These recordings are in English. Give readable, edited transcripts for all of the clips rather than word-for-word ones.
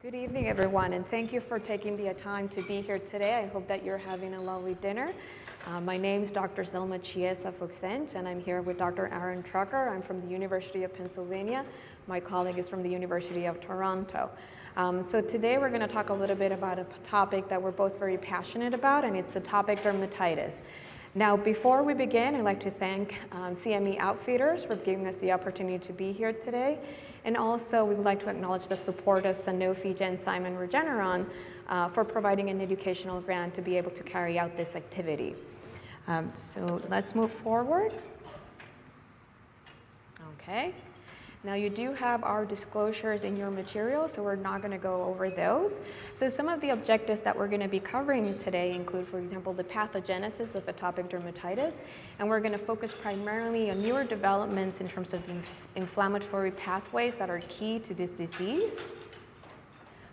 Good evening, everyone, and thank you for taking the time to be here today. I hope that you're having a lovely dinner. My name is Dr. Zelma Chiesa-Fuxent, and I'm here with Dr. Aaron Trucker. I'm from the University of Pennsylvania. My colleague is from the University of Toronto. So today we're going to talk a little bit about a topic that we're both very passionate about, and it's atopic dermatitis. Now, before we begin, I'd like to thank CME Outfitters for giving us the opportunity to be here today. And also, we would like to acknowledge the support of Sanofi Genzyme and Regeneron for providing an educational grant to be able to carry out this activity. So let's move forward. Okay. Now you do have our disclosures in your material, so we're not going to go over those. So some of the objectives that we're going to be covering today include, for example, the pathogenesis of atopic dermatitis, and we're going to focus primarily on newer developments in terms of the inflammatory pathways that are key to this disease.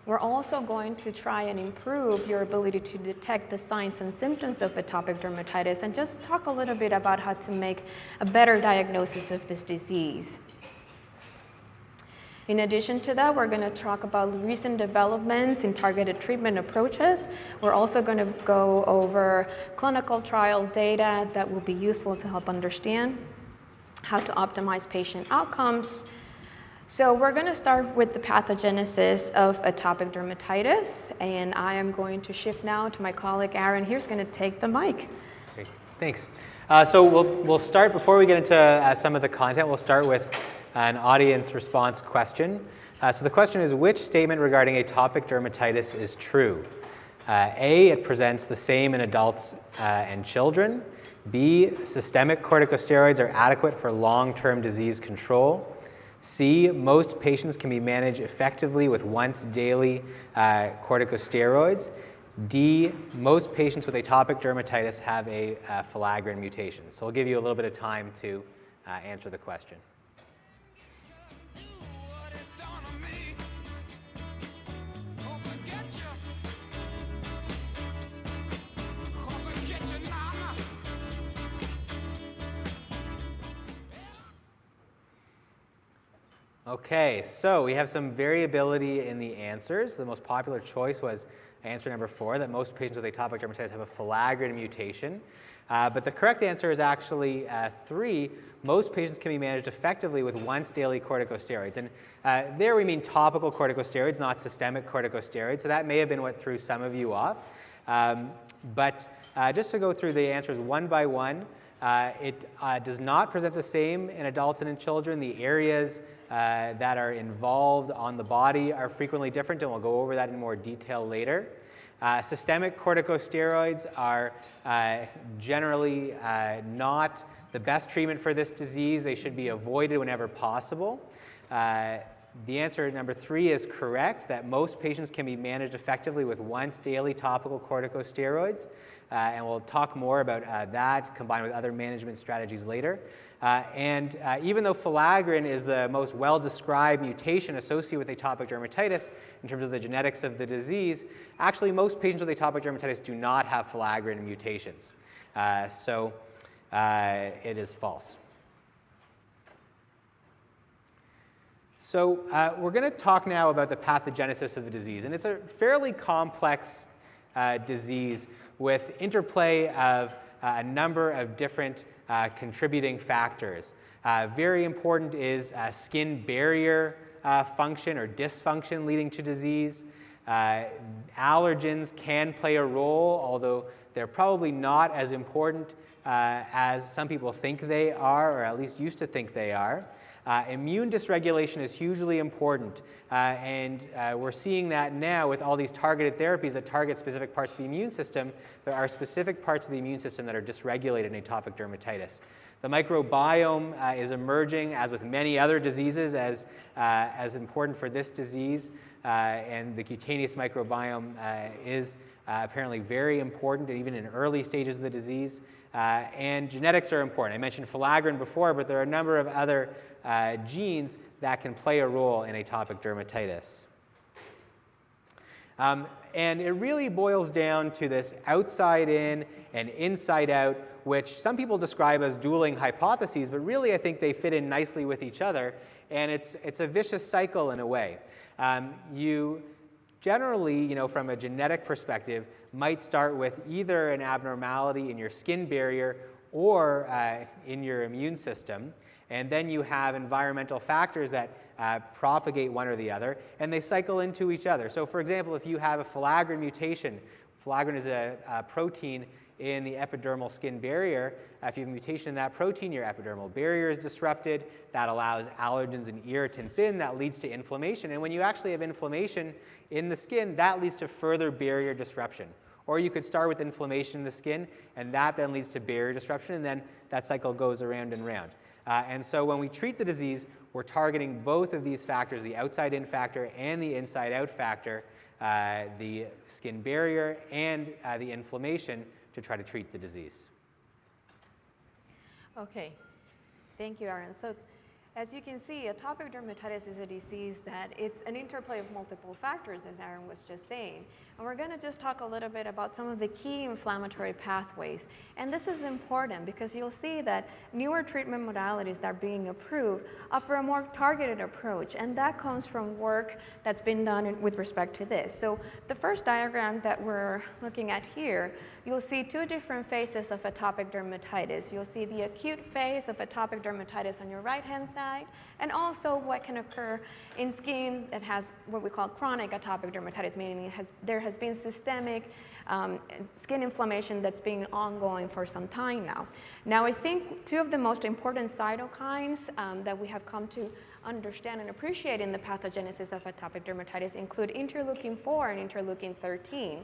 We're also going to try and improve your ability to detect the signs and symptoms of atopic dermatitis and just talk a little bit about how to make a better diagnosis of this disease. In addition to that, we're going to talk about recent developments in targeted treatment approaches. We're also going to go over clinical trial data that will be useful to help understand how to optimize patient outcomes. So we're going to start with the pathogenesis of atopic dermatitis, and I am going to shift now to my colleague Aaron. He's going to take the mic. Great, thanks. So we'll start, before we get into some of the content, we'll start with an audience response question. So the question is, which statement regarding atopic dermatitis is true? A, it presents the same in adults and children. B, systemic corticosteroids are adequate for long-term disease control. C, most patients can be managed effectively with once-daily corticosteroids. D, most patients with atopic dermatitis have a filaggrin mutation. So I'll give you a little bit of time to answer the question. Okay, so we have some variability in the answers. The most popular choice was answer number 4, that most patients with atopic dermatitis have a filaggrin mutation. But the correct answer is actually 3. Most patients can be managed effectively with once-daily corticosteroids. And there we mean topical corticosteroids, not systemic corticosteroids. So that may have been what threw some of you off. But just to go through the answers one by one, it does not present the same in adults and in children. The areas that are involved on the body are frequently different, and we'll go over that in more detail later. Systemic corticosteroids are generally not the best treatment for this disease. They should be avoided whenever possible. The answer number 3 is correct, that most patients can be managed effectively with once-daily topical corticosteroids. And we'll talk more about that combined with other management strategies later. Even though filaggrin is the most well-described mutation associated with atopic dermatitis in terms of the genetics of the disease, actually most patients with atopic dermatitis do not have filaggrin mutations. So it is false. So we're going to talk now about the pathogenesis of the disease. And it's a fairly complex disease with interplay of a number of different contributing factors. Very important is skin barrier function or dysfunction leading to disease. Allergens can play a role, although they're probably not as important as some people think they are, or at least used to think they are. Immune dysregulation is hugely important, and we're seeing that now with all these targeted therapies that target specific parts of the immune system. There are specific parts of the immune system that are dysregulated in atopic dermatitis. The microbiome is emerging, as with many other diseases, as important for this disease, and the cutaneous microbiome is apparently very important, even in early stages of the disease. And genetics are important. I mentioned filaggrin before, but there are a number of other genes that can play a role in atopic dermatitis. And it really boils down to this outside in and inside out, which some people describe as dueling hypotheses, but really I think they fit in nicely with each other. And it's a vicious cycle in a way. You generally, from a genetic perspective, might start with either an abnormality in your skin barrier or in your immune system. And then you have environmental factors that propagate one or the other, and they cycle into each other. So for example, if you have a filaggrin mutation, filaggrin is a protein in the epidermal skin barrier. If you have a mutation in that protein, your epidermal barrier is disrupted. That allows allergens and irritants in. That leads to inflammation. And when you actually have inflammation in the skin, that leads to further barrier disruption. Or you could start with inflammation in the skin, and that then leads to barrier disruption, and then that cycle goes around and round. And so when we treat the disease, we're targeting both of these factors, the outside-in factor and the inside-out factor, the skin barrier and the inflammation, to try to treat the disease. Okay, thank you, Aaron. So as you can see, atopic dermatitis is a disease that it's an interplay of multiple factors, as Aaron was just saying. And we're going to just talk a little bit about some of the key inflammatory pathways. And this is important because you'll see that newer treatment modalities that are being approved offer a more targeted approach, and that comes from work that's been done with respect to this. So the first diagram that we're looking at here, you'll see two different phases of atopic dermatitis. You'll see the acute phase of atopic dermatitis on your right-hand side, and also what can occur in skin that has what we call chronic atopic dermatitis, meaning there has been systemic skin inflammation that's been ongoing for some time now. Now, I think two of the most important cytokines that we have come to understand and appreciate in the pathogenesis of atopic dermatitis include interleukin-4 and interleukin-13.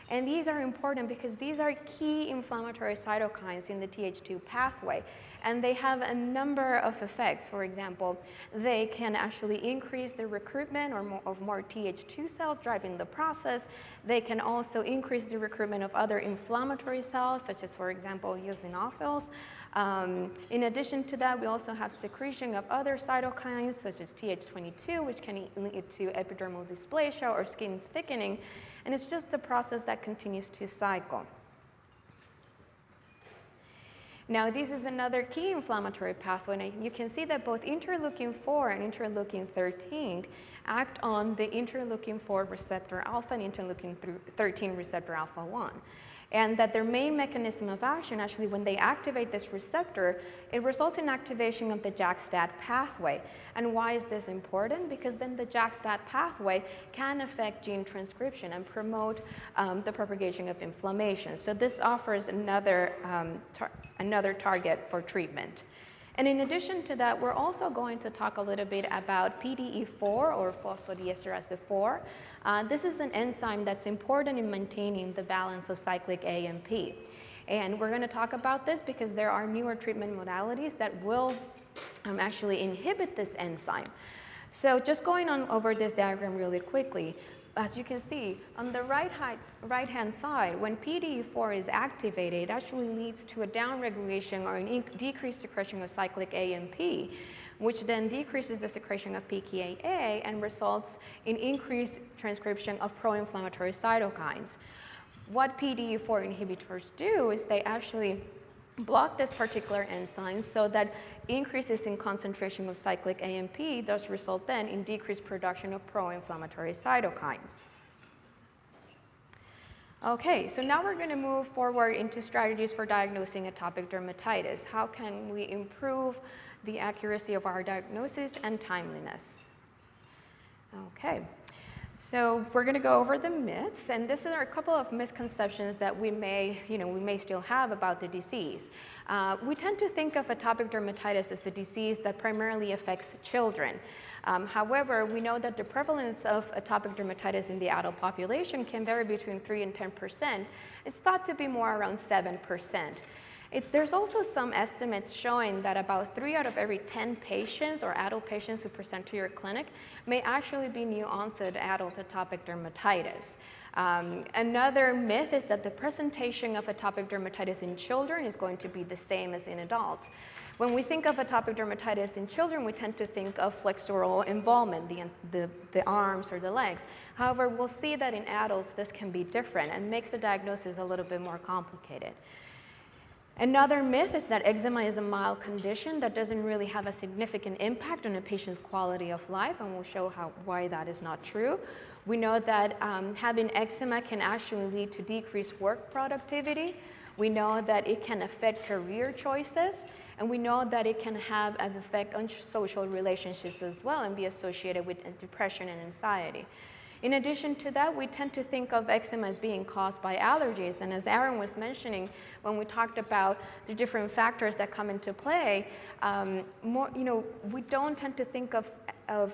And these are important because these are key inflammatory cytokines in the Th2 pathway. And they have a number of effects. For example, they can actually increase the recruitment of more Th2 cells, driving the process. They can also increase the recruitment of other inflammatory cells, such as, for example, eosinophils. In addition to that, we also have secretion of other cytokines, such as Th22, which can lead to epidermal dysplasia or skin thickening. And it's just a process that continues to cycle. Now, this is another key inflammatory pathway, and you can see that both interleukin-4 and interleukin-13 act on the interleukin-4 receptor alpha and interleukin-13 receptor alpha 1. And that their main mechanism of action, actually, when they activate this receptor, it results in activation of the JAK-STAT pathway. And why is this important? Because then the JAK-STAT pathway can affect gene transcription and promote the propagation of inflammation. So this offers another target for treatment. And in addition to that, we're also going to talk a little bit about PDE4, or phosphodiesterase 4. This is an enzyme that's important in maintaining the balance of cyclic AMP. And we're going to talk about this because there are newer treatment modalities that will actually inhibit this enzyme. So just going on over this diagram really quickly, as you can see, on the right-hand side, when PDE4 is activated, it actually leads to a downregulation or a decreased secretion of cyclic AMP, which then decreases the secretion of pKa and results in increased transcription of pro-inflammatory cytokines. What PDE4 inhibitors do is they actually block this particular enzyme so that increases in concentration of cyclic AMP does result then in decreased production of pro-inflammatory cytokines. Okay, so now we're going to move forward into strategies for diagnosing atopic dermatitis. How can we improve the accuracy of our diagnosis and timeliness? Okay. So we're going to go over the myths, and this are a couple of misconceptions that we may still have about the disease. We tend to think of atopic dermatitis as a disease that primarily affects children. However, we know that the prevalence of atopic dermatitis in the adult population can vary between 3 and 10%. It's thought to be more around 7%. There's also some estimates showing that about 3 out of every 10 patients or adult patients who present to your clinic may actually be new onset adult atopic dermatitis. Another myth is that the presentation of atopic dermatitis in children is going to be the same as in adults. When we think of atopic dermatitis in children, we tend to think of flexural involvement, the arms or the legs. However, we'll see that in adults this can be different and makes the diagnosis a little bit more complicated. Another myth is that eczema is a mild condition that doesn't really have a significant impact on a patient's quality of life, and we'll show why that is not true. We know that having eczema can actually lead to decreased work productivity. We know that it can affect career choices, and we know that it can have an effect on social relationships as well and be associated with depression and anxiety. In addition to that, we tend to think of eczema as being caused by allergies, and as Aaron was mentioning, when we talked about the different factors that come into play, we don't tend to think of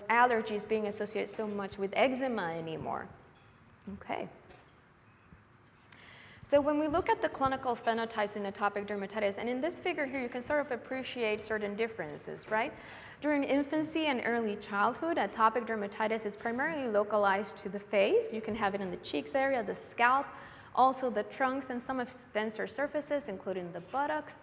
allergies being associated so much with eczema anymore. Okay. So when we look at the clinical phenotypes in atopic dermatitis, and in this figure here, you can sort of appreciate certain differences, right? During infancy and early childhood, atopic dermatitis is primarily localized to the face. You can have it in the cheeks area, the scalp, also the trunks, and some denser surfaces, including the buttocks.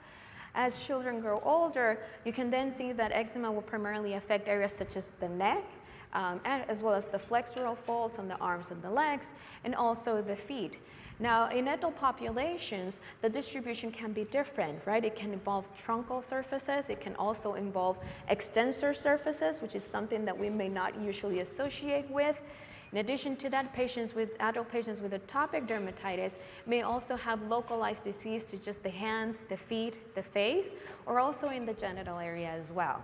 As children grow older, you can then see that eczema will primarily affect areas such as the neck, as well as the flexural folds on the arms and the legs, and also the feet. Now, in adult populations, the distribution can be different, right? It can involve truncal surfaces. It can also involve extensor surfaces, which is something that we may not usually associate with. In addition to that, adult patients with atopic dermatitis may also have localized disease to just the hands, the feet, the face, or also in the genital area as well.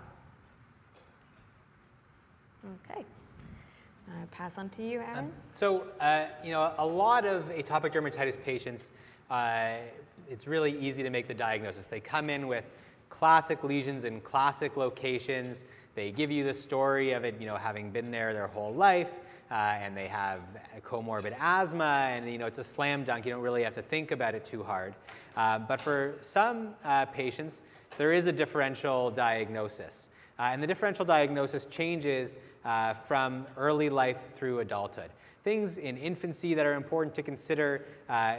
Okay. I'll pass on to you, Aaron. A lot of atopic dermatitis patients, it's really easy to make the diagnosis. They come in with classic lesions in classic locations. They give you the story of it, having been there their whole life, and they have comorbid asthma, and it's a slam dunk. You don't really have to think about it too hard. But for some patients, there is a differential diagnosis. And the differential diagnosis changes from early life through adulthood. Things in infancy that are important to consider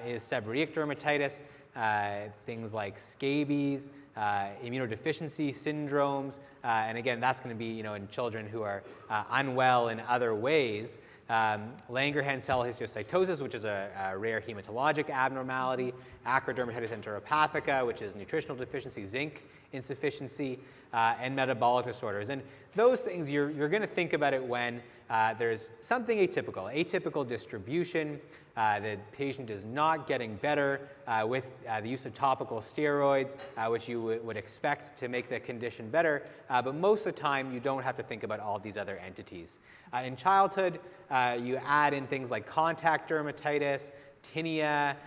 is seborrheic dermatitis, things like scabies, immunodeficiency syndromes, and again, that's going to be in children who are unwell in other ways. Langerhans cell histiocytosis, which is a rare hematologic abnormality, acrodermatitis enteropathica, which is nutritional deficiency, zinc insufficiency, and metabolic disorders. And those things, you're going to think about it when there's something atypical distribution, the patient is not getting better with the use of topical steroids, which you would expect to make the condition better, but most of the time you don't have to think about all these other entities. In childhood, you add in things like contact dermatitis, tinea,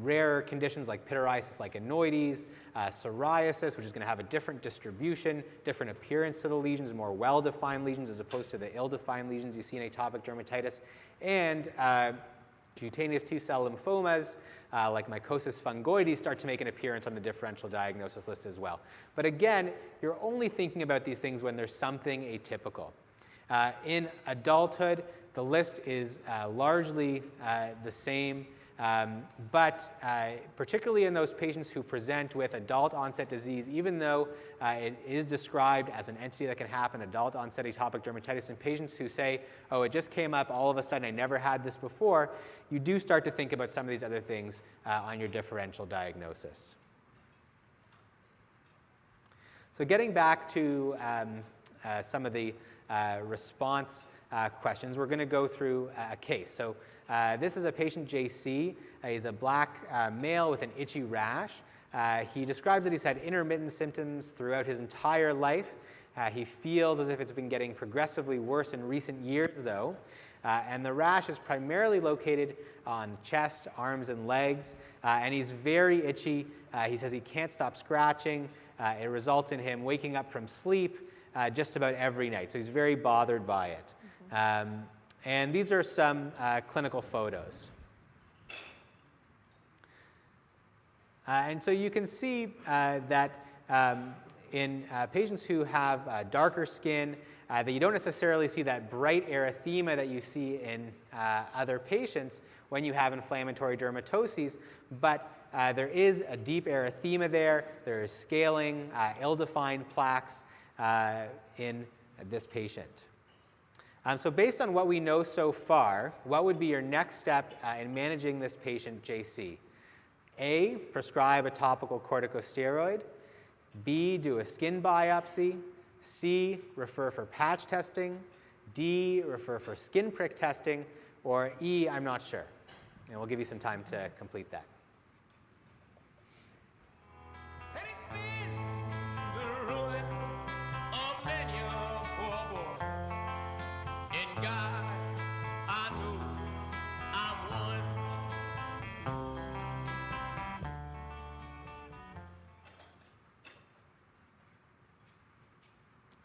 rare conditions like pityriasis lichenoides, psoriasis, which is going to have a different distribution, different appearance to the lesions, more well-defined lesions as opposed to the ill-defined lesions you see in atopic dermatitis, and cutaneous T-cell lymphomas like mycosis fungoides start to make an appearance on the differential diagnosis list as well. But again, you're only thinking about these things when there's something atypical. In adulthood, the list is largely the same. But particularly in those patients who present with adult onset disease, even though it is described as an entity that can happen, adult onset atopic dermatitis, in patients who say, oh, it just came up all of a sudden, I never had this before, you do start to think about some of these other things on your differential diagnosis. So getting back to some of the response questions, we're going to go through a case. So this is a patient, JC. He's a black male with an itchy rash. He describes that he's had intermittent symptoms throughout his entire life. He feels as if it's been getting progressively worse in recent years, though. And the rash is primarily located on chest, arms, and legs. And he's very itchy. He says he can't stop scratching. It results in him waking up from sleep just about every night. So he's very bothered by it. And these are some clinical photos. And so you can see that in patients who have darker skin, that you don't necessarily see that bright erythema that you see in other patients when you have inflammatory dermatoses, but there is a deep erythema there. There is scaling, ill-defined plaques in this patient. So based on what we know so far, what would be your next step in managing this patient, JC? A, prescribe a topical corticosteroid. B, do a skin biopsy. C, refer for patch testing. D, refer for skin prick testing. Or E, I'm not sure. And we'll give you some time to complete that. And it's been the ruin of many a poor boy. In God, I know I'm one.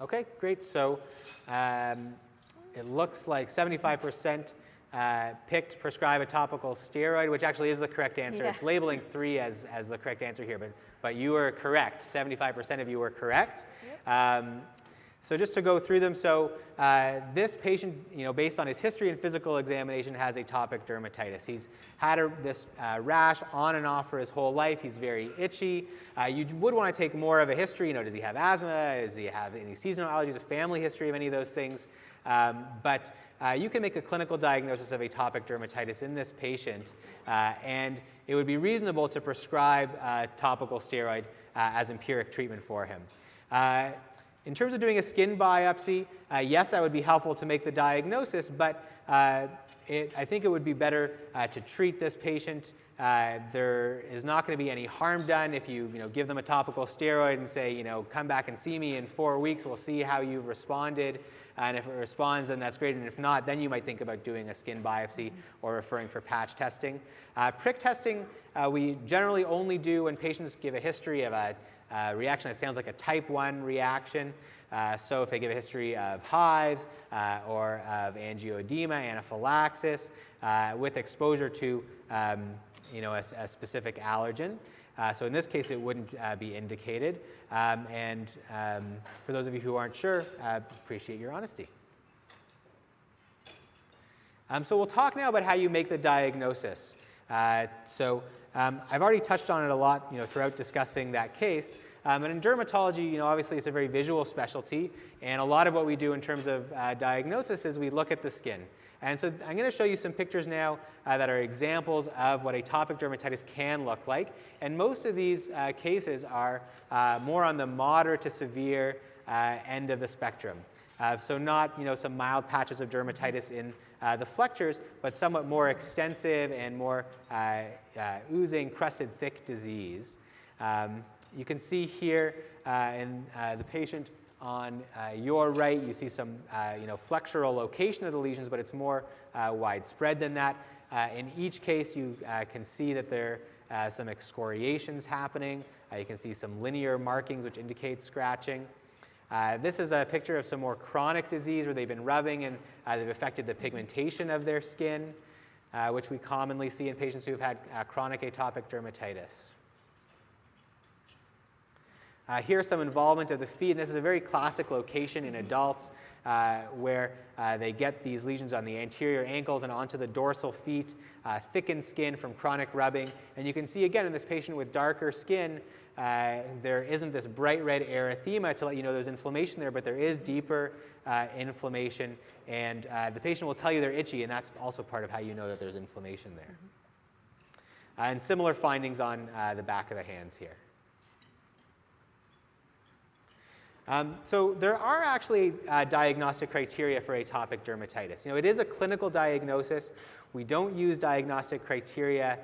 Okay, great. So it looks like 75% picked prescribe a topical steroid, which actually is the correct answer. Yeah. It's labeling 3 as the correct answer here, but you were correct. 75% of you were correct. Yep. So just to go through them, so this patient, based on his history and physical examination, has atopic dermatitis. He's had this rash on and off for his whole life. He's very itchy. You would want to take more of a history. Does he have asthma? Does he have any seasonal allergies, a family history of any of those things? But you can make a clinical diagnosis of atopic dermatitis in this patient, and it would be reasonable to prescribe a topical steroid as empiric treatment for him. In terms of doing a skin biopsy, yes, that would be helpful to make the diagnosis, but I think it would be better to treat this patient. There is not going to be any harm done if you, give them a topical steroid and say, come back and see me in 4 weeks. We'll see how you've responded. And if it responds, then that's great. And if not, then you might think about doing a skin biopsy or referring for patch testing. Prick testing, we generally only do when patients give a history of a reaction that sounds like a type 1 reaction. So if they give a history of hives or of angioedema, anaphylaxis, with exposure to a specific allergen. So in this case, it wouldn't be indicated. And for those of you who aren't sure, appreciate your honesty. So we'll talk now about how you make the diagnosis. I've already touched on it a lot, throughout discussing that case. And in dermatology, obviously it's a very visual specialty, and a lot of what we do in terms of diagnosis is we look at the skin. And so I'm going to show you some pictures now that are examples of what atopic dermatitis can look like. And most of these cases are more on the moderate to severe end of the spectrum. So not some mild patches of dermatitis in the flexures, but somewhat more extensive and more oozing, crusted, thick disease. You can see here in the patient on your right, you see some flexural location of the lesions, but it's more widespread than that. In each case, you can see that there are some excoriations happening. You can see some linear markings, which indicate scratching. This is a picture of some more chronic disease where they've been rubbing and they've affected the pigmentation of their skin, which we commonly see in patients who have had chronic atopic dermatitis. Here's some involvement of the feet, and this is a very classic location in adults where they get these lesions on the anterior ankles and onto the dorsal feet, thickened skin from chronic rubbing. And you can see again in this patient with darker skin, there isn't this bright red erythema to let you know there's inflammation there, but there is deeper inflammation, and the patient will tell you they're itchy, and that's also part of how you know that there's inflammation there. And similar findings on the back of the hands here. So there are actually diagnostic criteria for atopic dermatitis. It is a clinical diagnosis. We don't use diagnostic criteria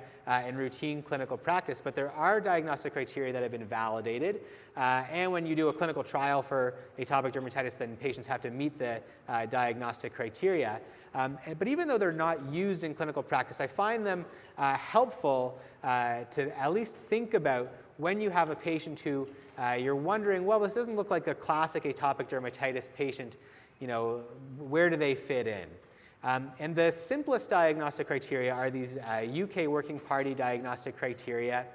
in routine clinical practice, but there are diagnostic criteria that have been validated. And when you do a clinical trial for atopic dermatitis, then patients have to meet the diagnostic criteria. But even though they're not used in clinical practice, I find them helpful to at least think about when you have a patient who you're wondering, well, this doesn't look like a classic atopic dermatitis patient, where do they fit in? And the simplest diagnostic criteria are these UK Working Party diagnostic criteria.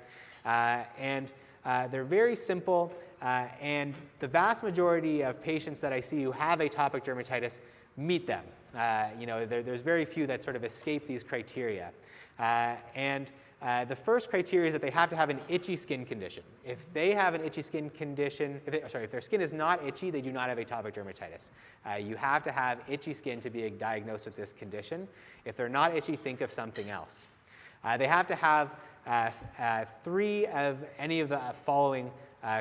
And they're very simple, and the vast majority of patients that I see who have atopic dermatitis meet them. There's very few that sort of escape these criteria. The first criteria is that they have to have an itchy skin condition. If they have an itchy skin condition, if their skin is not itchy, they do not have atopic dermatitis. You have to have itchy skin to be diagnosed with this condition. If they're not itchy, think of something else. They have to have 3 of any of the following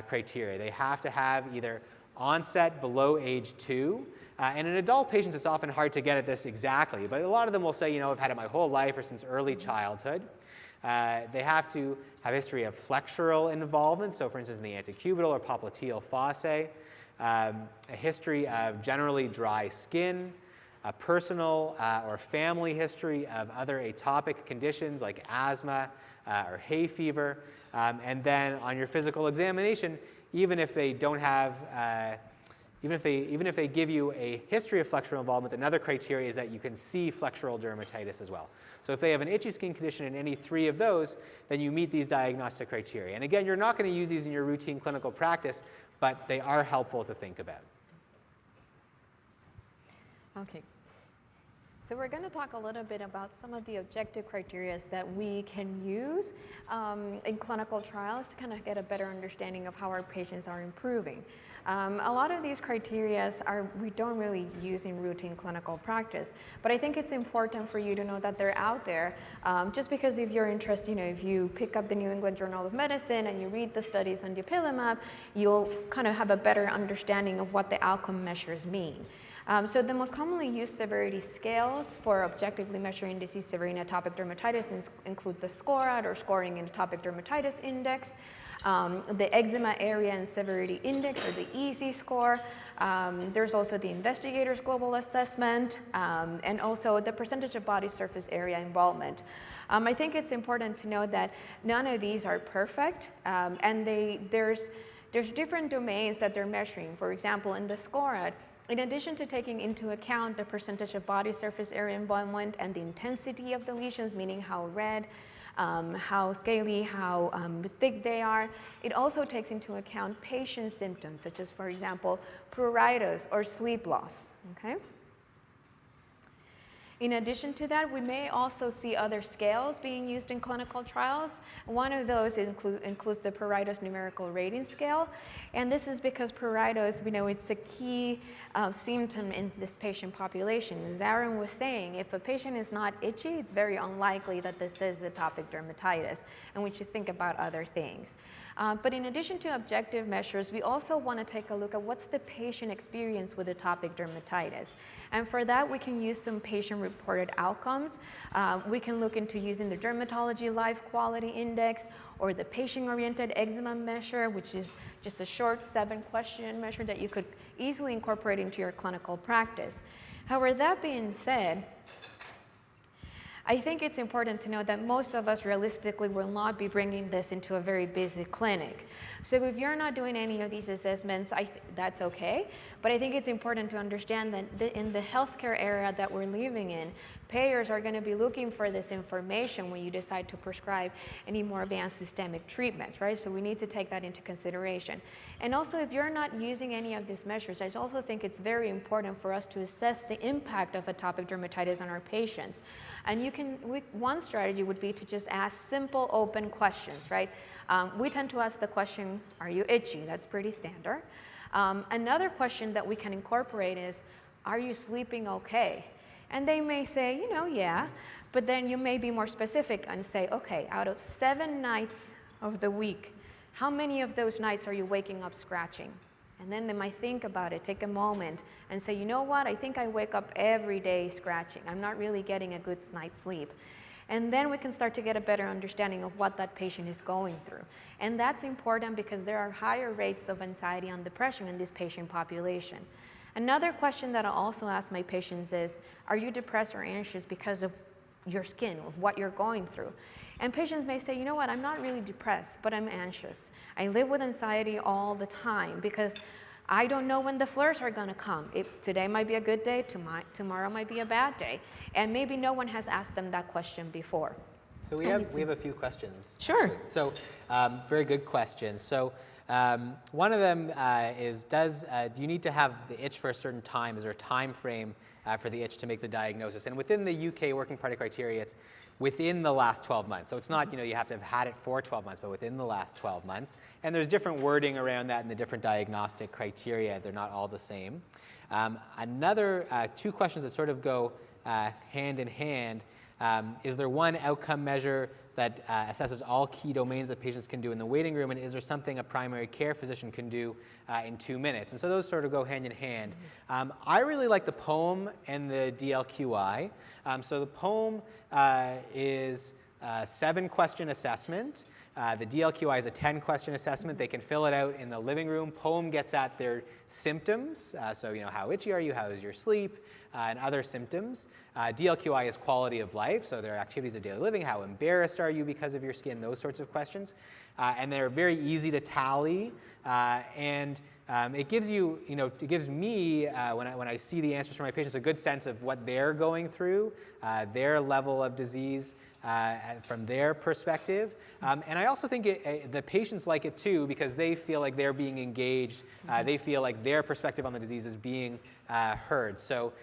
criteria. They have to have either onset below age 2. And in adult patients, it's often hard to get at this exactly, but a lot of them will say, you know, I've had it my whole life or since early childhood. They have to have a history of flexural involvement, so for instance in the antecubital or popliteal fossae, a history of generally dry skin, a personal or family history of other atopic conditions like asthma or hay fever, and then on your physical examination, even if they don't have even if they give you a history of flexural involvement, another criteria is that you can see flexural dermatitis as well. So if they have an itchy skin condition in any 3 of those, then you meet these diagnostic criteria. And again, you're not going to use these in your routine clinical practice, but they are helpful to think about. Okay. So we're going to talk a little bit about some of the objective criteria that we can use in clinical trials to kind of get a better understanding of how our patients are improving. A lot of these criteria we don't really use in routine clinical practice, but I think it's important for you to know that they're out there. Just because if you're interested, you know, if you pick up the New England Journal of Medicine and you read the studies on dupilumab, you'll kind of have a better understanding of what the outcome measures mean. So the most commonly used severity scales for objectively measuring disease severity in atopic dermatitis include the SCORAD, or Scoring in Atopic Dermatitis Index, the Eczema Area and Severity Index, or the EASI score. There's also the Investigator's Global Assessment, and also the percentage of body surface area involvement. I think it's important to note that none of these are perfect, and there's different domains that they're measuring. For example, in the SCORAD, in addition to taking into account the percentage of body surface area involvement and the intensity of the lesions, meaning how red, how scaly, how thick they are, it also takes into account patient symptoms, such as, for example, pruritus or sleep loss. Okay? In addition to that, we may also see other scales being used in clinical trials. One of those includes the pruritus numerical rating scale. And this is because pruritus, we know it's a key symptom in this patient population. As Aaron was saying, if a patient is not itchy, it's very unlikely that this is atopic dermatitis, and we should think about other things. But in addition to objective measures, we also want to take a look at what's the patient experience with atopic dermatitis. And for that, we can use some patient-reported outcomes. We can look into using the Dermatology Life Quality Index or the Patient-Oriented Eczema Measure, which is just a short 7-question measure that you could easily incorporate into your clinical practice. However, that being said, I think it's important to know that most of us realistically will not be bringing this into a very busy clinic. So if you're not doing any of these assessments, that's okay. But I think it's important to understand that in the healthcare area that we're living in, payers are going to be looking for this information when you decide to prescribe any more advanced systemic treatments, right? So we need to take that into consideration. And also, if you're not using any of these measures, I also think it's very important for us to assess the impact of atopic dermatitis on our patients. And one strategy would be to just ask simple, open questions, right? We tend to ask the question, are you itchy? That's pretty standard. Another question that we can incorporate is, are you sleeping okay? And they may say, you know, yeah, but then you may be more specific and say, okay, out of 7 nights of the week, how many of those nights are you waking up scratching? And then they might think about it, take a moment, and say, you know what, I think I wake up every day scratching. I'm not really getting a good night's sleep. And then we can start to get a better understanding of what that patient is going through. And that's important because there are higher rates of anxiety and depression in this patient population. Another question that I also ask my patients is, are you depressed or anxious because of your skin, of what you're going through? And patients may say, you know what, I'm not really depressed, but I'm anxious. I live with anxiety all the time because I don't know when the flares are going to come. Today might be a good day, tomorrow might be a bad day. And maybe no one has asked them that question before. So we have a few questions. Sure. Actually. So very good questions. So one of them is, do you need to have the itch for a certain time? Is there a time frame for the itch to make the diagnosis? And within the UK Working Party criteria, it's within the last 12 months. So it's not, you have to have had it for 12 months, but within the last 12 months. And there's different wording around that in the different diagnostic criteria. They're not all the same. Another 2 questions that sort of go hand in hand. Is there one outcome measure that assesses all key domains that patients can do in the waiting room, and is there something a primary care physician can do in 2 minutes? And so those sort of go hand in hand. I really like the POEM and the DLQI. So the POEM is a 7-question assessment. The DLQI is a 10-question assessment. They can fill it out in the living room. POEM gets at their symptoms, so how itchy are you, how is your sleep, and other symptoms. DLQI is quality of life, so their activities of daily living, how embarrassed are you because of your skin, those sorts of questions. And they're very easy to tally, and it gives you, it gives me, when I see the answers from my patients, a good sense of what they're going through, their level of disease, from their perspective. And I also think the patients like it too, because they feel like they're being engaged. They feel like their perspective on the disease is being heard. So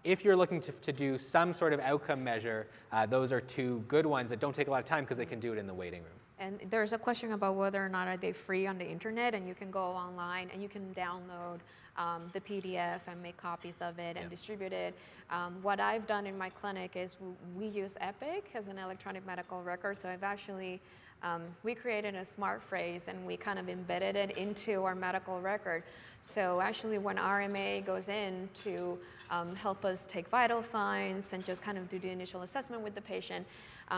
if you're looking to do some sort of outcome measure, those are 2 good ones that don't take a lot of time because they can do it in the waiting room. And there's a question about whether or not are they free on the internet, and you can go online and you can download the PDF and make copies of it and distribute it. What I've done in my clinic is we use Epic as an electronic medical record. So I've actually, we created a smart phrase and we kind of embedded it into our medical record. So actually when RMA goes in to help us take vital signs and just kind of do the initial assessment with the patient,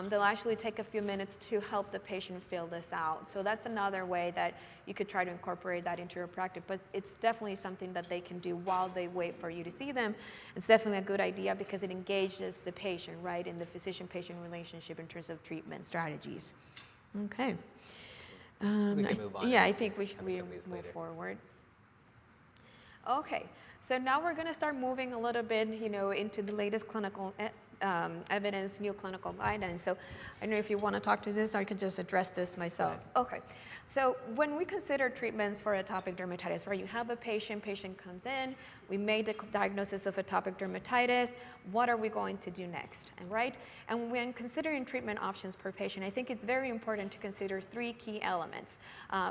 they'll actually take a few minutes to help the patient fill this out. So that's another way that you could try to incorporate that into your practice, but it's definitely something that they can do while they wait for you to see them. It's definitely a good idea because it engages the patient, right, in the physician-patient relationship in terms of treatment strategies. Okay. We can move on. Yeah, I think we should move forward. Okay, so now we're going to start moving a little bit, into the latest clinical evidence, new clinical guidance. So I don't know if you want to talk to this, I could just address this myself. Okay, so when we consider treatments for atopic dermatitis, right, you have a patient comes in, we made the diagnosis of atopic dermatitis, what are we going to do next, right? And when considering treatment options per patient, I think it's very important to consider 3 key elements.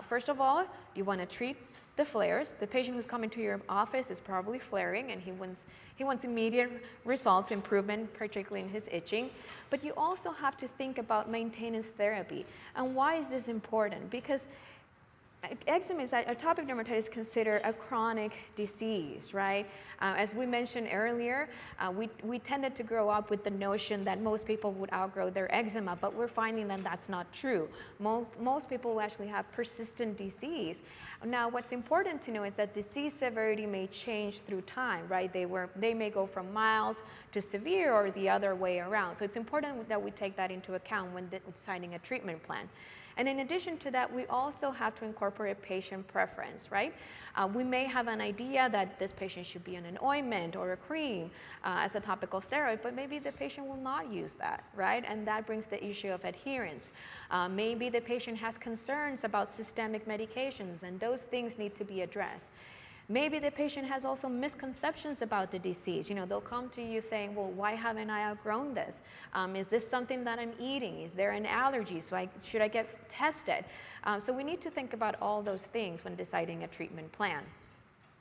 First of all, you want to treat the flares. The patient who's coming to your office is probably flaring and he wants immediate results, improvement, particularly in his itching. But you also have to think about maintenance therapy. And why is this important? Because eczema is that atopic dermatitis is considered a chronic disease, right? As we mentioned earlier, we tended to grow up with the notion that most people would outgrow their eczema, but we're finding that that's not true. Most people actually have persistent disease. Now, what's important to know is that disease severity may change through time, right? They may go from mild to severe or the other way around. So it's important that we take that into account when deciding a treatment plan. And in addition to that, we also have to incorporate patient preference, right? We may have an idea that this patient should be on an ointment or a cream as a topical steroid, but maybe the patient will not use that, right? And that brings the issue of adherence. Maybe the patient has concerns about systemic medications, and those things need to be addressed. Maybe the patient has also misconceptions about the disease. They'll come to you saying, well, why haven't I outgrown this? Is this something that I'm eating? Is there an allergy? Should I get tested? So we need to think about all those things when deciding a treatment plan,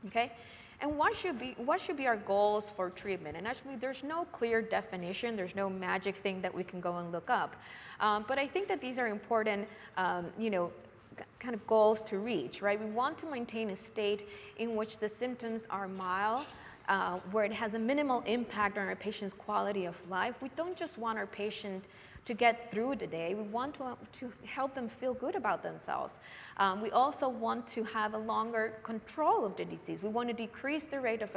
okay? And what should be our goals for treatment? And actually, there's no clear definition. There's no magic thing that we can go and look up. But I think that these are important, kind of goals to reach, right? We want to maintain a state in which the symptoms are mild, where it has a minimal impact on our patient's quality of life. We don't just want our patient to get through the day. We want to help them feel good about themselves. We also want to have a longer control of the disease. We want to decrease the rate of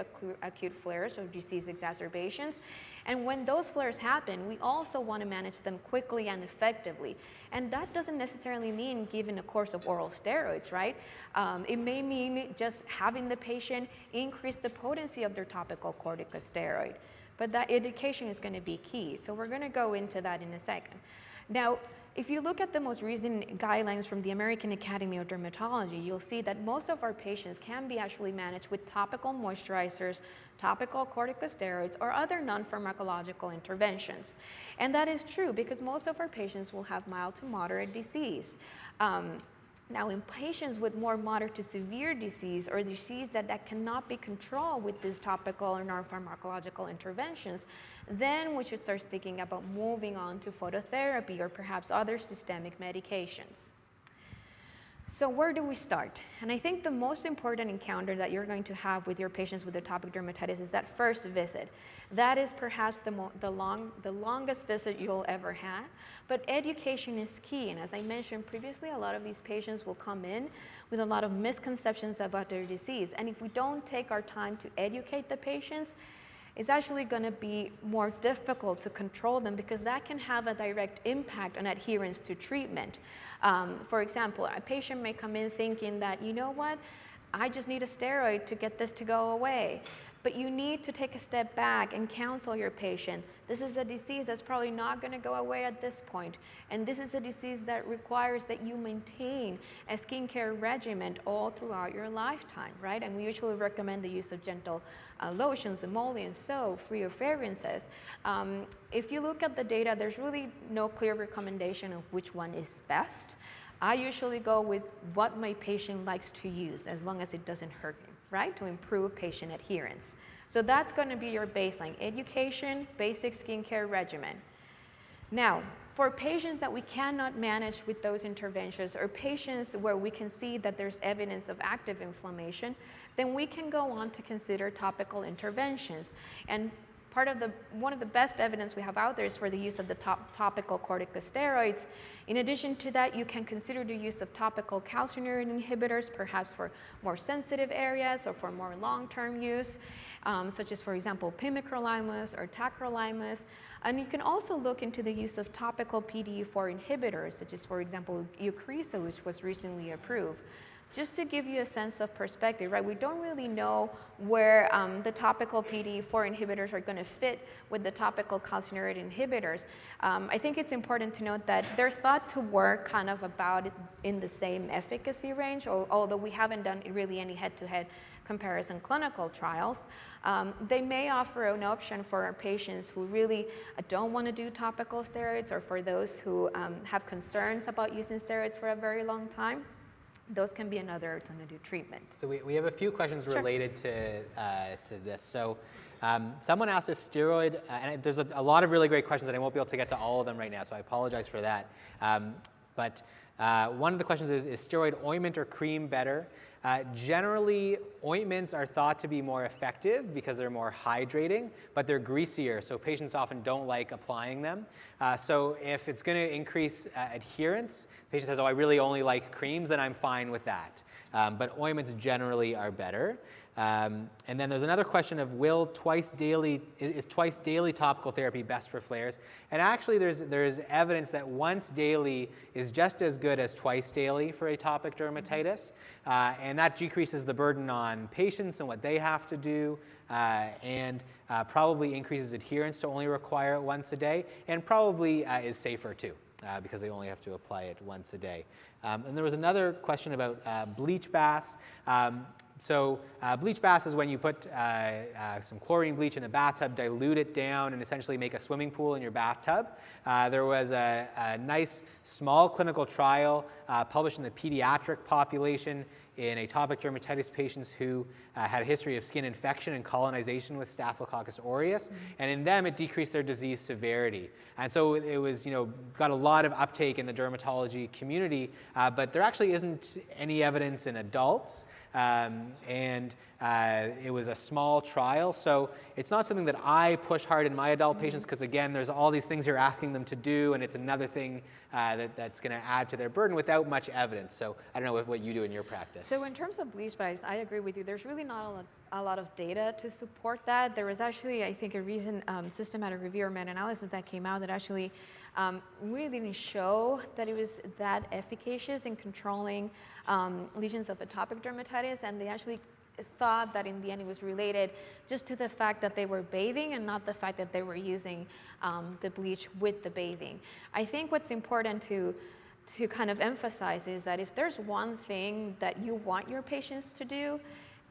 acute flares or disease exacerbations. And when those flares happen, we also want to manage them quickly and effectively. And that doesn't necessarily mean giving a course of oral steroids, right? It may mean just having the patient increase the potency of their topical corticosteroid. But that education is going to be key. So we're going to go into that in a second. Now, if you look at the most recent guidelines from the American Academy of Dermatology, you'll see that most of our patients can be actually managed with topical moisturizers, topical corticosteroids, or other non-pharmacological interventions. And that is true because most of our patients will have mild to moderate disease. Now, in patients with more moderate to severe disease or disease that cannot be controlled with these topical or non-pharmacological interventions, then we should start thinking about moving on to phototherapy or perhaps other systemic medications. So where do we start? And I think the most important encounter that you're going to have with your patients with atopic dermatitis is that first visit. That is perhaps the longest visit you'll ever have, but education is key. And as I mentioned previously, a lot of these patients will come in with a lot of misconceptions about their disease. And if we don't take our time to educate the patients, it's actually going to be more difficult to control them because that can have a direct impact on adherence to treatment. For example, a patient may come in thinking that, you know what, I just need a steroid to get this to go away. But you need to take a step back and counsel your patient. This is a disease that's probably not going to go away at this point. And this is a disease that requires that you maintain a skincare regimen all throughout your lifetime, right? And we usually recommend the use of gentle lotions, emollient soap, free of fragrances. If you look at the data, there's really no clear recommendation of which one is best. I usually go with what my patient likes to use, as long as it doesn't hurt him, right? To improve patient adherence. So that's going to be your baseline: education, basic skincare regimen. Now, for patients that we cannot manage with those interventions, or patients where we can see that there's evidence of active inflammation, then we can go on to consider topical interventions. And one of the best evidence we have out there is for the use of the topical corticosteroids. In addition to that, you can consider the use of topical calcineurin inhibitors, perhaps for more sensitive areas or for more long-term use, such as, for example, pimecrolimus or tacrolimus. And you can also look into the use of topical PDE4 inhibitors, such as, for example, Eucrisa, which was recently approved. Just to give you a sense of perspective, right? We don't really know where the topical PDE4 inhibitors are going to fit with the topical calcineurin inhibitors. I think it's important to note that they're thought to work kind of about in the same efficacy range, although we haven't done really any head-to-head comparison clinical trials. They may offer an option for our patients who really don't want to do topical steroids, or for those who have concerns about using steroids for a very long time. Those can be another alternative treatment. So we have a few questions related to this. So someone asked if steroid, and there's a lot of really great questions, and I won't be able to get to all of them right now, so I apologize for that. But one of the questions is steroid ointment or cream better? Generally, ointments are thought to be more effective because they're more hydrating, but they're greasier, so patients often don't like applying them. So if it's going to increase adherence, the patient says, oh, I really only like creams, then I'm fine with that. But ointments generally are better. And then there's another question of is twice daily topical therapy best for flares? And actually there's evidence that once daily is just as good as twice daily for atopic dermatitis. And that decreases the burden on patients and what they have to do, and probably increases adherence to only require it once a day, and probably is safer too, because they only have to apply it once a day. And there was another question about bleach baths. So bleach baths is when you put some chlorine bleach in a bathtub, dilute it down, and essentially make a swimming pool in your bathtub. There was a nice small clinical trial published in the pediatric population in atopic dermatitis patients who had a history of skin infection and colonization with Staphylococcus aureus, and in them it decreased their disease severity. And so it was, got a lot of uptake in the dermatology community, but there actually isn't any evidence in adults, and it was a small trial, so it's not something that I push hard in my adult patients, because again, there's all these things you're asking them to do, and it's another thing that's going to add to their burden without much evidence. So I don't know what you do in your practice. So in terms of bleach baths, I agree with you. There's really not a lot of data to support that. There was actually, I think, a recent systematic review or meta-analysis that came out that actually really didn't show that it was that efficacious in controlling lesions of atopic dermatitis, and they actually thought that in the end it was related just to the fact that they were bathing and not the fact that they were using the bleach with the bathing. I think what's important to kind of emphasize is that if there's one thing that you want your patients to do,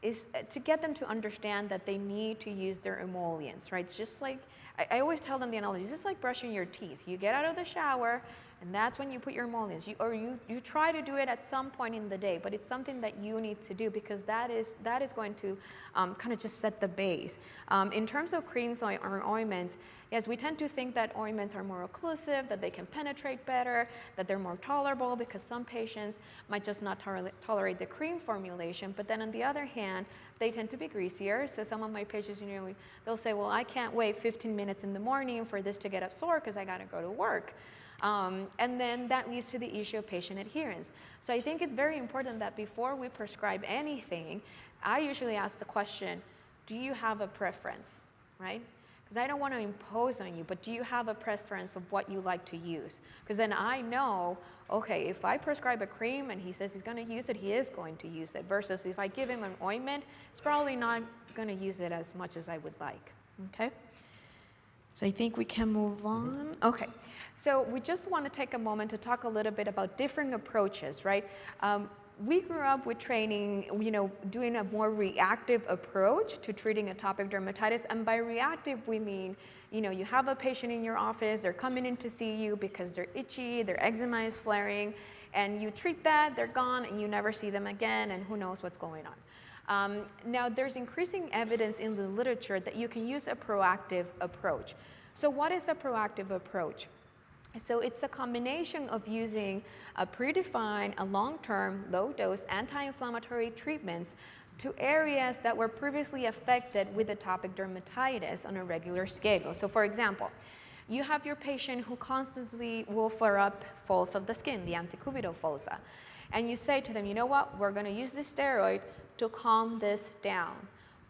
is to get them to understand that they need to use their emollients, right? It's just like I always tell them the analogy, this is like brushing your teeth. You get out of the shower, and that's when you put your emollients. You try to do it at some point in the day, but it's something that you need to do because that is going to kind of just set the base. In terms of creams or ointments, yes, we tend to think that ointments are more occlusive, that they can penetrate better, that they're more tolerable because some patients might just not tolerate the cream formulation. But then on the other hand, they tend to be greasier. So some of my patients, they'll say, well, I can't wait 15 minutes in the morning for this to get absorbed because I got to go to work. And then that leads to the issue of patient adherence. So I think it's very important that before we prescribe anything, I usually ask the question, do you have a preference, right? Because I don't want to impose on you, but do you have a preference of what you like to use? Because then I know, okay, if I prescribe a cream and he says he's going to use it, he is going to use it, versus if I give him an ointment, he's probably not going to use it as much as I would like, okay? So I think we can move on. Okay, so we just want to take a moment to talk a little bit about different approaches, right? We grew up with training, doing a more reactive approach to treating atopic dermatitis. And by reactive, we mean, you have a patient in your office, they're coming in to see you because they're itchy, their eczema is flaring, and you treat that, they're gone, and you never see them again, and who knows what's going on. Now, there's increasing evidence in the literature that you can use a proactive approach. So what is a proactive approach? So it's a combination of using a predefined, a long-term, low-dose anti-inflammatory treatments to areas that were previously affected with atopic dermatitis on a regular schedule. So for example, you have your patient who constantly will flare up folds of the skin, the antecubital fossa, and you say to them, you know what, we're going to use this steroid to calm this down.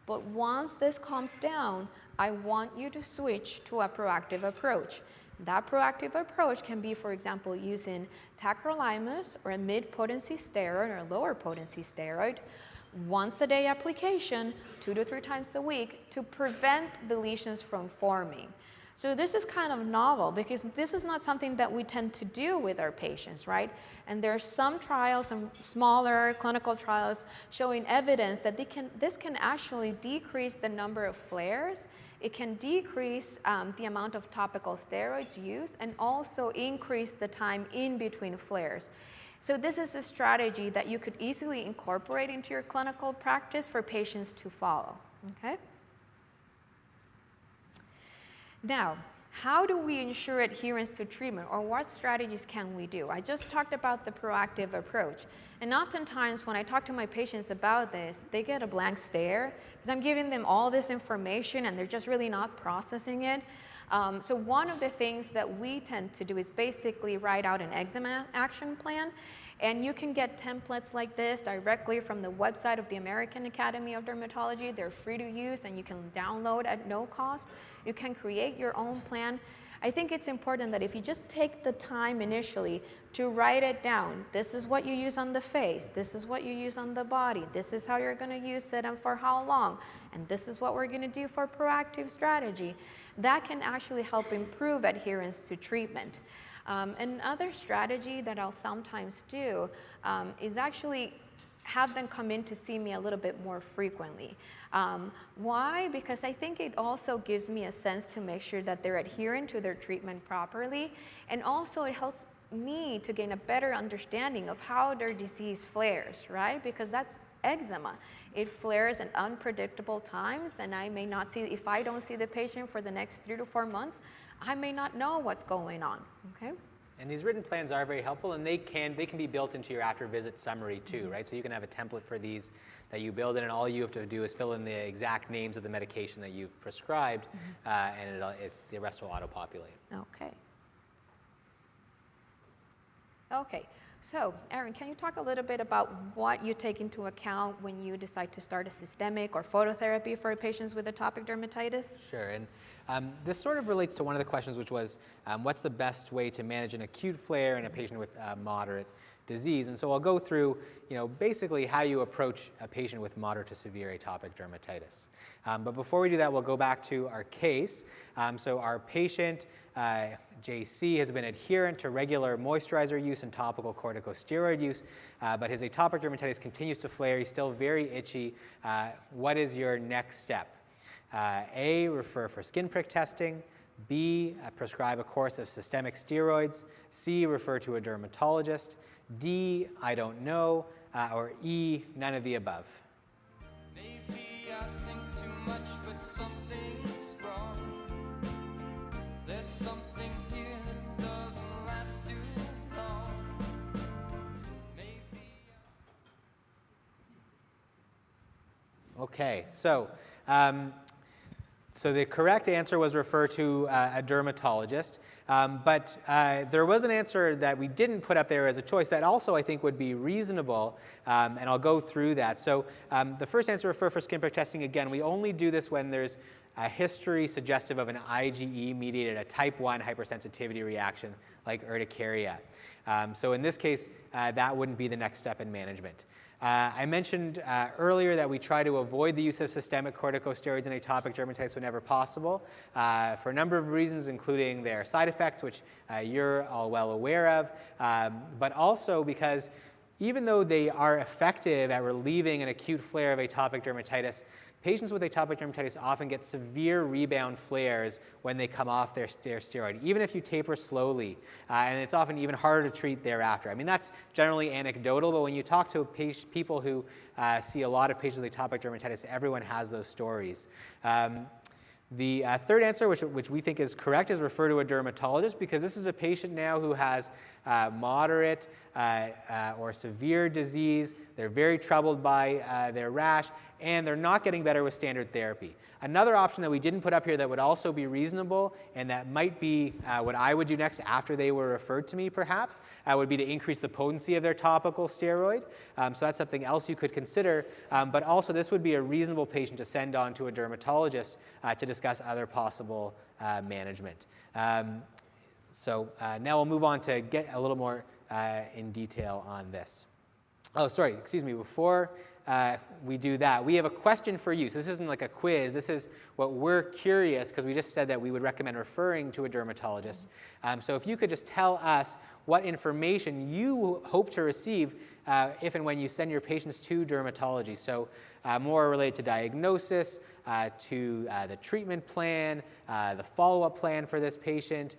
But once this calms down, I want you to switch to a proactive approach. That proactive approach can be, for example, using tacrolimus or a mid-potency steroid or a lower potency steroid, once a day application, 2 to 3 times a week, to prevent the lesions from forming. So this is kind of novel because this is not something that we tend to do with our patients, right? And there are some trials, some smaller clinical trials showing evidence that this can actually decrease the number of flares. It can decrease the amount of topical steroids used and also increase the time in between flares. So this is a strategy that you could easily incorporate into your clinical practice for patients to follow, okay? Now, how do we ensure adherence to treatment, or what strategies can we do? I just talked about the proactive approach. And oftentimes when I talk to my patients about this, they get a blank stare because I'm giving them all this information and they're just really not processing it. So one of the things that we tend to do is basically write out an eczema action plan. And you can get templates like this directly from the website of the American Academy of Dermatology. They're free to use and you can download at no cost. You can create your own plan. I think it's important that if you just take the time initially to write it down, this is what you use on the face, this is what you use on the body, this is how you're going to use it and for how long, and this is what we're going to do for proactive strategy, that can actually help improve adherence to treatment. Another strategy that I'll sometimes do is actually have them come in to see me a little bit more frequently. Why? Because I think it also gives me a sense to make sure that they're adhering to their treatment properly, and also it helps me to gain a better understanding of how their disease flares, right? Because that's eczema. It flares at unpredictable times, and I may not see, if I don't see the patient for the next 3 to 4 months, I may not know what's going on, okay? And these written plans are very helpful, and they can be built into your after visit summary too, right? So you can have a template for these that you build in, and all you have to do is fill in the exact names of the medication that you've prescribed, and the rest will auto-populate. Okay. Okay. So, Aaron, can you talk a little bit about what you take into account when you decide to start a systemic or phototherapy for patients with atopic dermatitis? Sure, and this sort of relates to one of the questions, which was, what's the best way to manage an acute flare in a patient with moderate disease? And so I'll go through, basically how you approach a patient with moderate to severe atopic dermatitis. But before we do that, we'll go back to our case. So our patient, JC, has been adherent to regular moisturizer use and topical corticosteroid use, but his atopic dermatitis continues to flare. He's still very itchy. What is your next step? A, refer for skin prick testing. B, prescribe a course of systemic steroids, C, refer to a dermatologist, D, I don't know, or E, none of the above. Maybe I think too much, but something's wrong. There's something here that doesn't last too long. Maybe Okay, so the correct answer was refer to a dermatologist, but there was an answer that we didn't put up there as a choice that also I think would be reasonable, and I'll go through that. So the first answer, refer for skin prick testing. Again, we only do this when there's a history suggestive of an IgE-mediated, a type 1 hypersensitivity reaction like urticaria. So in this case, that wouldn't be the next step in management. I mentioned earlier that we try to avoid the use of systemic corticosteroids in atopic dermatitis whenever possible for a number of reasons, including their side effects, which you're all well aware of, but also because even though they are effective at relieving an acute flare of atopic dermatitis, patients with atopic dermatitis often get severe rebound flares when they come off their steroid, even if you taper slowly, and it's often even harder to treat thereafter. I mean, that's generally anecdotal, but when you talk to people who see a lot of patients with atopic dermatitis, everyone has those stories. The third answer, which we think is correct, is refer to a dermatologist, because this is a patient now who has moderate or severe disease. They're very troubled by their rash, and they're not getting better with standard therapy. Another option that we didn't put up here that would also be reasonable, and that might be what I would do next after they were referred to me perhaps, would be to increase the potency of their topical steroid. So that's something else you could consider, but also this would be a reasonable patient to send on to a dermatologist to discuss other possible management. So now we'll move on to get a little more in detail on this. Oh, sorry, excuse me, before we do that, we have a question for you. So this isn't like a quiz. This is what we're curious, because we just said that we would recommend referring to a dermatologist. So if you could just tell us what information you hope to receive if and when you send your patients to dermatology. So more related to diagnosis, to the treatment plan, the follow-up plan for this patient,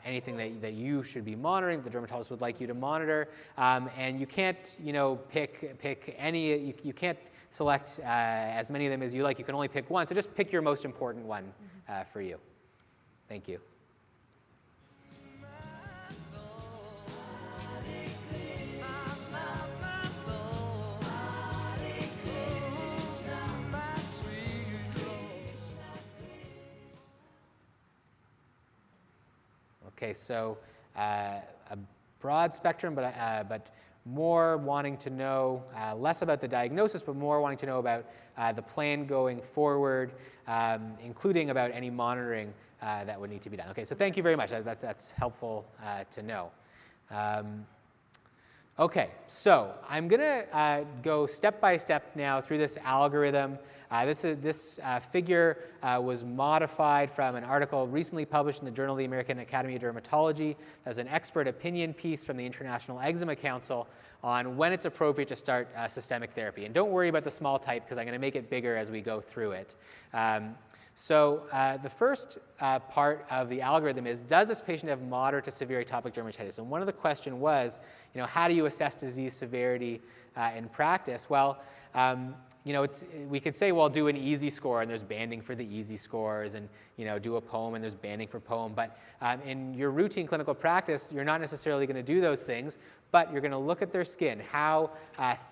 anything that you should be monitoring, the dermatologist would like you to monitor, and you can't, pick any. You can't select as many of them as you like. You can only pick one. So just pick your most important one for you. Thank you. Okay, so a broad spectrum, but more wanting to know less about the diagnosis, but more wanting to know about the plan going forward, including about any monitoring that would need to be done. Okay, so thank you very much. That's helpful to know. Okay, so I'm going to go step by step now through this algorithm. This figure was modified from an article recently published in the Journal of the American Academy of Dermatology as an expert opinion piece from the International Eczema Council on when it's appropriate to start systemic therapy. And don't worry about the small type, because I'm going to make it bigger as we go through it. So the first part of the algorithm is, does this patient have moderate to severe atopic dermatitis? And one of the questions was, how do you assess disease severity in practice? Well, we could say, well, do an easy score, and there's banding for the easy scores, and do a POEM, and there's banding for POEM. But in your routine clinical practice, you're not necessarily going to do those things, but you're going to look at their skin. How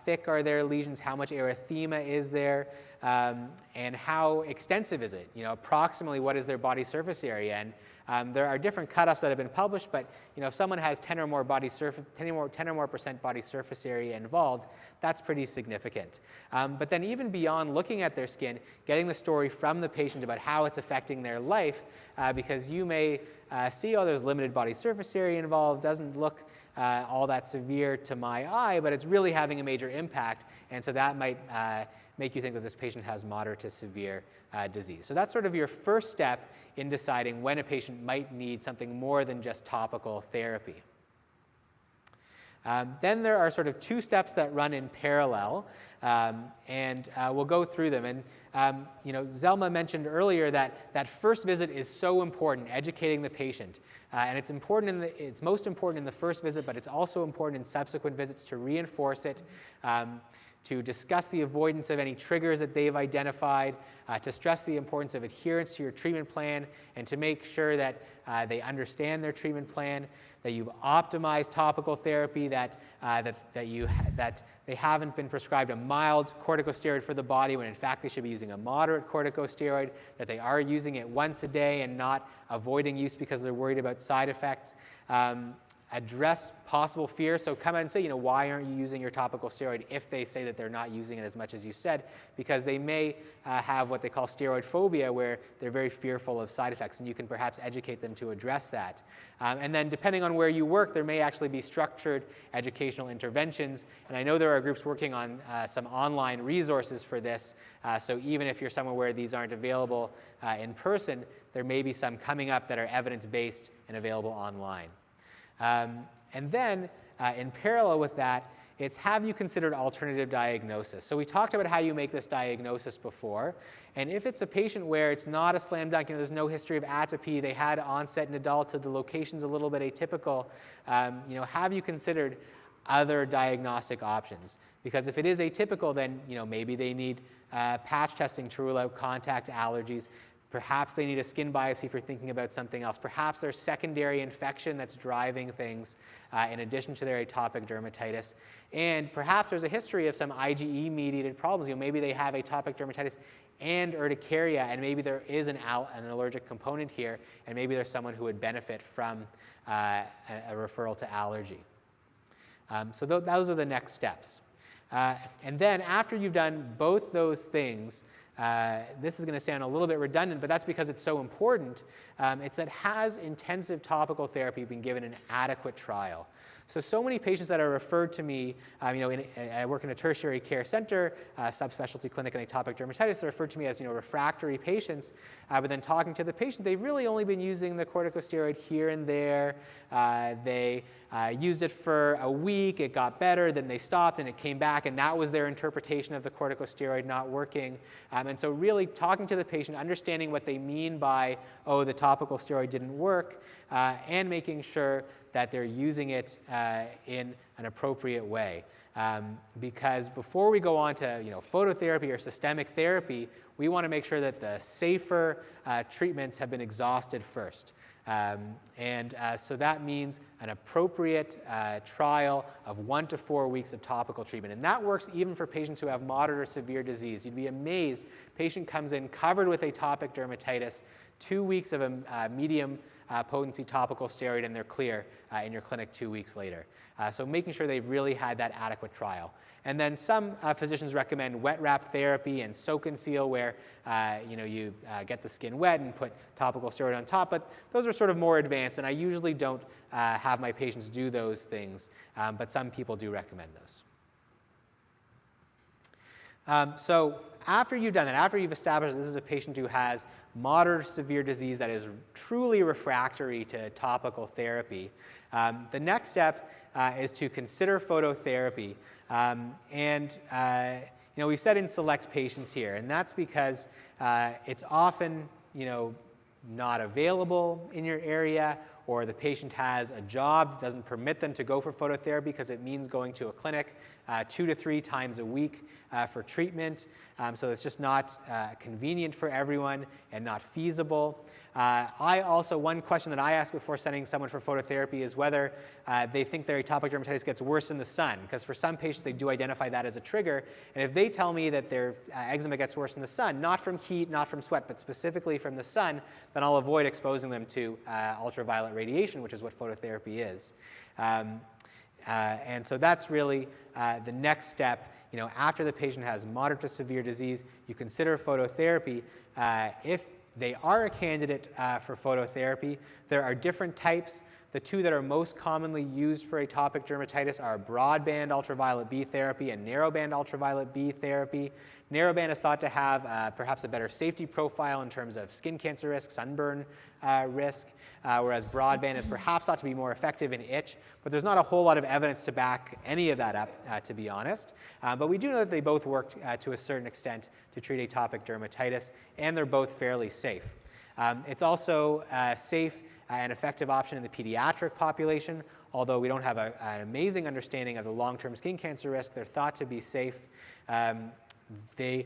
thick are their lesions? How much erythema is there? And how extensive is it? Approximately what is their body surface area? And there are different cutoffs that have been published, but if someone has 10 or more percent body surface area involved, that's pretty significant. But then even beyond looking at their skin, getting the story from the patient about how it's affecting their life, because you may see, oh, there's limited body surface area involved, doesn't look all that severe to my eye, but it's really having a major impact, and so that might make you think that this patient has moderate to severe disease. So that's sort of your first step in deciding when a patient might need something more than just topical therapy. Then there are sort of two steps that run in parallel, and we'll go through them. And Zelma mentioned earlier that that first visit is so important, educating the patient. And it's most important in the first visit, but it's also important in subsequent visits to reinforce it, to discuss the avoidance of any triggers that they've identified, to stress the importance of adherence to your treatment plan, and to make sure that they understand their treatment plan, that you've optimized topical therapy, that they haven't been prescribed a mild corticosteroid for the body when in fact they should be using a moderate corticosteroid, that they are using it once a day and not avoiding use because they're worried about side effects. Address possible fear. So come out and say, why aren't you using your topical steroid if they say that they're not using it as much as you said, because they may have what they call steroid phobia, where they're very fearful of side effects, and you can perhaps educate them to address that. And then depending on where you work, there may actually be structured educational interventions, and I know there are groups working on some online resources for this, so even if you're somewhere where these aren't available in person, there may be some coming up that are evidence-based and available online. And then, in parallel with that, it's have you considered alternative diagnosis? So we talked about how you make this diagnosis before, and if it's a patient where it's not a slam dunk, there's no history of atopy, they had onset in adulthood, the location's a little bit atypical, have you considered other diagnostic options? Because if it is atypical, then maybe they need patch testing to rule out contact allergies. Perhaps they need a skin biopsy if you're thinking about something else. Perhaps there's secondary infection that's driving things in addition to their atopic dermatitis. And perhaps there's a history of some IgE-mediated problems. Maybe they have atopic dermatitis and urticaria, and maybe there is an allergic component here, and maybe there's someone who would benefit from a referral to allergy. So those are the next steps. And then after you've done both those things, this is going to sound a little bit redundant, but that's because it's so important. It's that has intensive topical therapy been given an adequate trial? So many patients that are referred to me, I work in a tertiary care center, subspecialty clinic in atopic dermatitis, they're referred to me as refractory patients, but then talking to the patient, they've really only been using the corticosteroid here and there. They used it for a week, it got better, then they stopped and it came back, and that was their interpretation of the corticosteroid not working. And so really talking to the patient, understanding what they mean by, oh, the topical steroid didn't work, and making sure that they're using it in an appropriate way. Because before we go on to phototherapy or systemic therapy, we want to make sure that the safer treatments have been exhausted first. So that means an appropriate trial of 1 to 4 weeks of topical treatment. And that works even for patients who have moderate or severe disease. You'd be amazed. Patient comes in covered with atopic dermatitis, 2 weeks of a medium potency topical steroid, and they're clear in your clinic 2 weeks later. So making sure they've really had that adequate trial. And then some physicians recommend wet wrap therapy and soak and seal, where you get the skin wet and put topical steroid on top. But those are sort of more advanced, and I usually don't have my patients do those things, but some people do recommend those. So after you've done that, after you've established this is a patient who has moderate or severe disease that is truly refractory to topical therapy, the next step is to consider phototherapy. We've said in select patients here, and that's because it's often not available in your area, or the patient has a job that doesn't permit them to go for phototherapy because it means going to a clinic 2 to 3 times a week for treatment. So it's just not convenient for everyone and not feasible. One question that I ask before sending someone for phototherapy is whether they think their atopic dermatitis gets worse in the sun, because for some patients they do identify that as a trigger, and if they tell me that their eczema gets worse in the sun, not from heat, not from sweat, but specifically from the sun, then I'll avoid exposing them to ultraviolet radiation, which is what phototherapy is. And so that's really the next step. After the patient has moderate to severe disease, you consider phototherapy. If they are a candidate for phototherapy, there are different types. The two that are most commonly used for atopic dermatitis are broadband ultraviolet B therapy and narrowband ultraviolet B therapy. Narrowband is thought to have perhaps a better safety profile in terms of skin cancer risk, sunburn risk, whereas broadband is perhaps thought to be more effective in itch, but there's not a whole lot of evidence to back any of that up, to be honest. But we do know that they both work to a certain extent to treat atopic dermatitis, and they're both fairly safe. It's also safe an effective option in the pediatric population. Although we don't have an amazing understanding of the long-term skin cancer risk, they're thought to be safe. They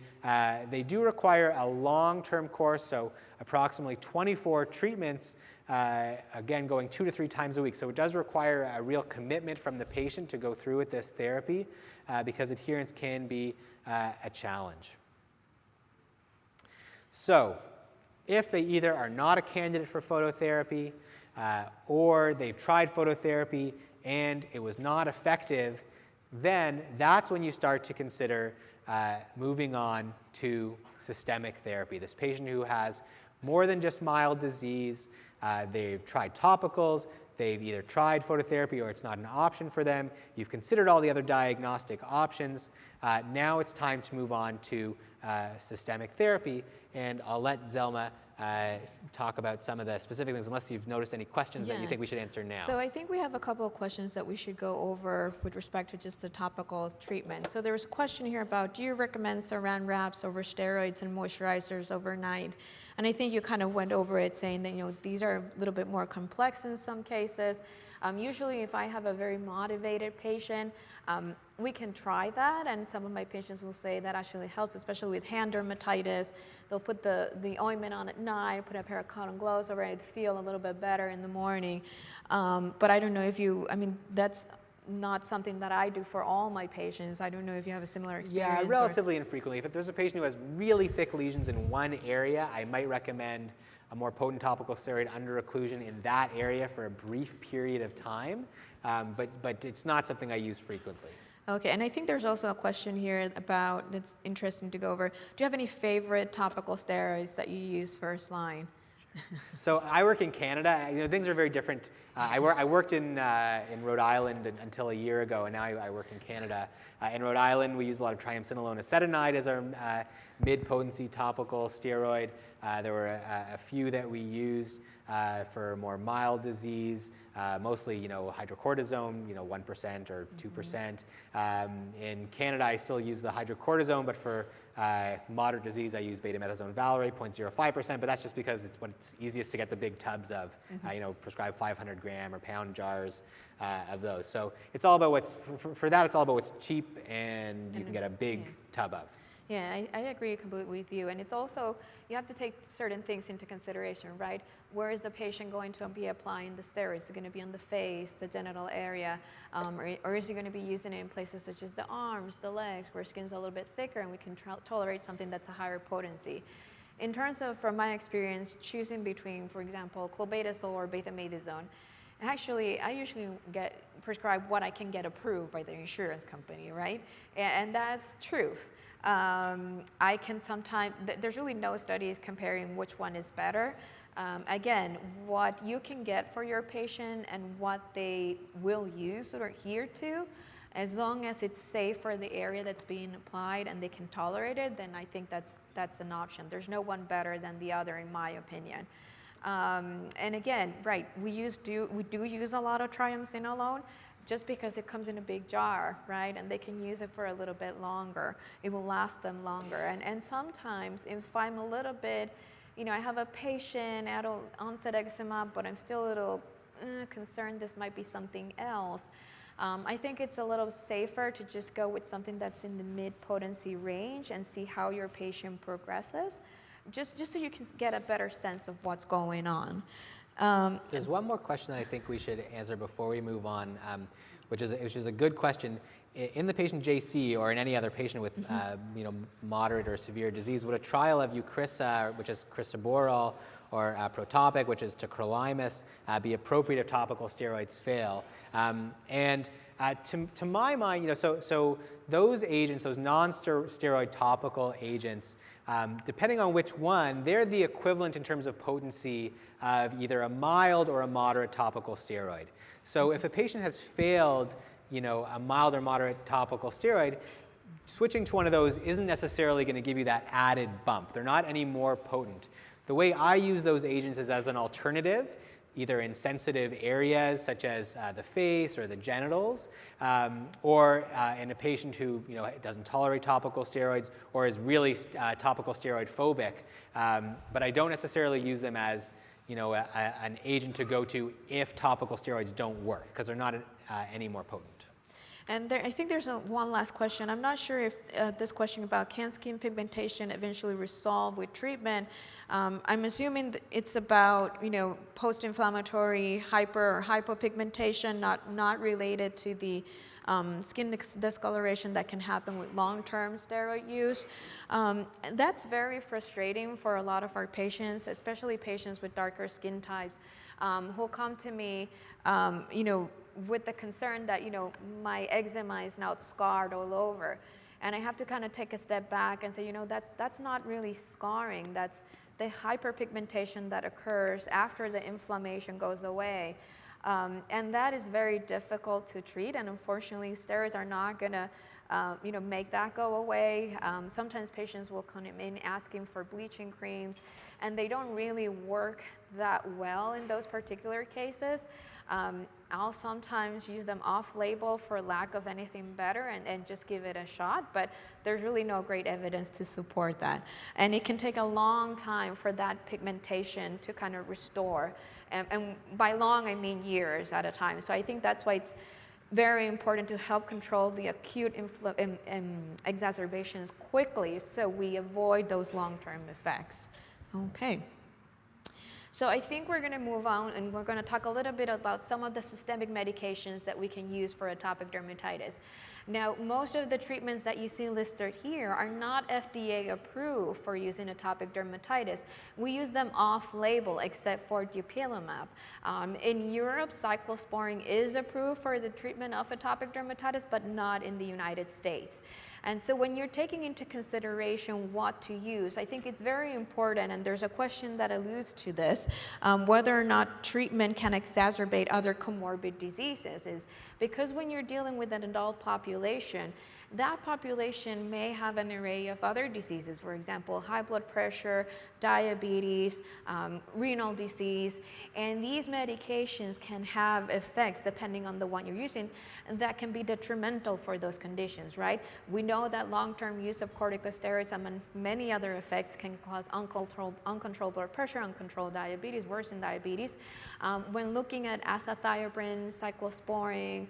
do require a long-term course, so approximately 24 treatments, again going 2 to 3 times a week. So it does require a real commitment from the patient to go through with this therapy because adherence can be a challenge. So if they either are not a candidate for phototherapy or they've tried phototherapy and it was not effective, then that's when you start to consider moving on to systemic therapy. This patient who has more than just mild disease, they've tried topicals, they've either tried phototherapy or it's not an option for them, you've considered all the other diagnostic options, now it's time to move on to systemic therapy, and I'll let Zelma talk about some of the specific things, unless you've noticed any questions that you think we should answer now. So I think we have a couple of questions that we should go over with respect to just the topical treatment. So there was a question here about, do you recommend saran wraps over steroids and moisturizers overnight? And I think you kind of went over it saying that, you know, these are a little bit more complex in some cases. Usually if I have a very motivated patient, we can try that, and some of my patients will say that actually helps, especially with hand dermatitis. They'll put the ointment on at night, put a pair of cotton gloves over it, feel a little bit better in the morning. But I don't know if that's not something that I do for all my patients. I don't know if you have a similar experience. Yeah, relatively infrequently. If there's a patient who has really thick lesions in one area, I might recommend a more potent topical steroid under occlusion in that area for a brief period of time, but it's not something I use frequently. Okay, and I think there's also a question here about, that's interesting to go over. Do you have any favorite topical steroids that you use first line? So I work in Canada. You know, things are very different. I worked in Rhode Island until a year ago, and now I work in Canada. In Rhode Island, we use a lot of triamcinolone acetonide as our mid-potency topical steroid. There were a few that we used for more mild disease, mostly, you know, hydrocortisone, you know, 1% or 2%. In Canada, I still use the hydrocortisone, but for moderate disease, I use betamethasone valerate, 0.05%, but that's just because it's what's easiest to get the big tubs of, you know, prescribe 500 gram or pound jars of those. So it's all about for that, it's all about what's cheap and you can get a big tub of. Yeah, I agree completely with you. And it's also, you have to take certain things into consideration, right? Where is the patient going to be applying the steroids? Is it going to be on the face, the genital area, or is he going to be using it in places such as the arms, the legs, where skin's a little bit thicker and we can tolerate something that's a higher potency? In terms of, from my experience, choosing between, for example, clobetasol or betamethasone, actually, I usually get prescribed what I can get approved by the insurance company, right? And that's truth. I can sometimes, there's really no studies comparing which one is better. Again, what you can get for your patient and what they will use or adhere to, as long as it's safe for the area that's being applied and they can tolerate it, then I think that's an option. There's no one better than the other, in my opinion. And again, right, we do use a lot of triamcinolone, just because it comes in a big jar, right? And they can use it for a little bit longer. It will last them longer. And sometimes if I'm a little bit, you know, I have a patient, adult onset eczema, but I'm still a little concerned this might be something else, I think it's a little safer to just go with something that's in the mid-potency range and see how your patient progresses, just so you can get a better sense of what's going on. There's one more question that I think we should answer before we move on, which is a good question. In the patient JC or in any other patient with you know, moderate or severe disease, would a trial of Eucrisa, which is crisaborole, or Protopic, which is tacrolimus, be appropriate if topical steroids fail? To my mind, you know, so those agents, those non-steroid topical agents, Depending on which one, they're the equivalent in terms of potency of either a mild or a moderate topical steroid. So if a patient has failed, a mild or moderate topical steroid, switching to one of those isn't necessarily going to give you that added bump. They're not any more potent. The way I use those agents is as an alternative, either in sensitive areas such as the face or the genitals, or in a patient who doesn't tolerate topical steroids or is really topical steroid phobic. But I don't necessarily use them as an agent to go to if topical steroids don't work, because they're not any more potent. And I think there's one last question. I'm not sure if this question about can skin pigmentation eventually resolve with treatment. I'm assuming it's about post-inflammatory hypopigmentation, not related to the skin discoloration that can happen with long-term steroid use. That's very frustrating for a lot of our patients, especially patients with darker skin types, who come to me, with the concern that, my eczema is now scarred all over. And I have to kind of take a step back and say, that's not really scarring. That's the hyperpigmentation that occurs after the inflammation goes away. And that is very difficult to treat. And unfortunately, steroids are not going to make that go away. Sometimes patients will come in asking for bleaching creams, and they don't really work that well in those particular cases. I'll sometimes use them off-label for lack of anything better and just give it a shot, but there's really no great evidence to support that. And it can take a long time for that pigmentation to kind of restore. And by long, I mean years at a time. So I think that's why it's very important to help control the acute exacerbations quickly so we avoid those long-term effects. Okay. So I think we're going to move on, and we're going to talk a little bit about some of the systemic medications that we can use for atopic dermatitis. Now, most of the treatments that you see listed here are not FDA approved for use in atopic dermatitis. We use them off-label except for dupilumab. In Europe, cyclosporine is approved for the treatment of atopic dermatitis, but not in the United States. And so when you're taking into consideration what to use, I think it's very important, and there's a question that alludes to this, whether or not treatment can exacerbate other comorbid diseases, is because when you're dealing with an adult population, that population may have an array of other diseases, for example, high blood pressure, diabetes, renal disease, and these medications can have effects, depending on the one you're using, that can be detrimental for those conditions, right? We know that long-term use of corticosteroids and many other effects can cause uncontrolled blood pressure, uncontrolled diabetes, worsen diabetes. When looking at azathioprine, cyclosporine,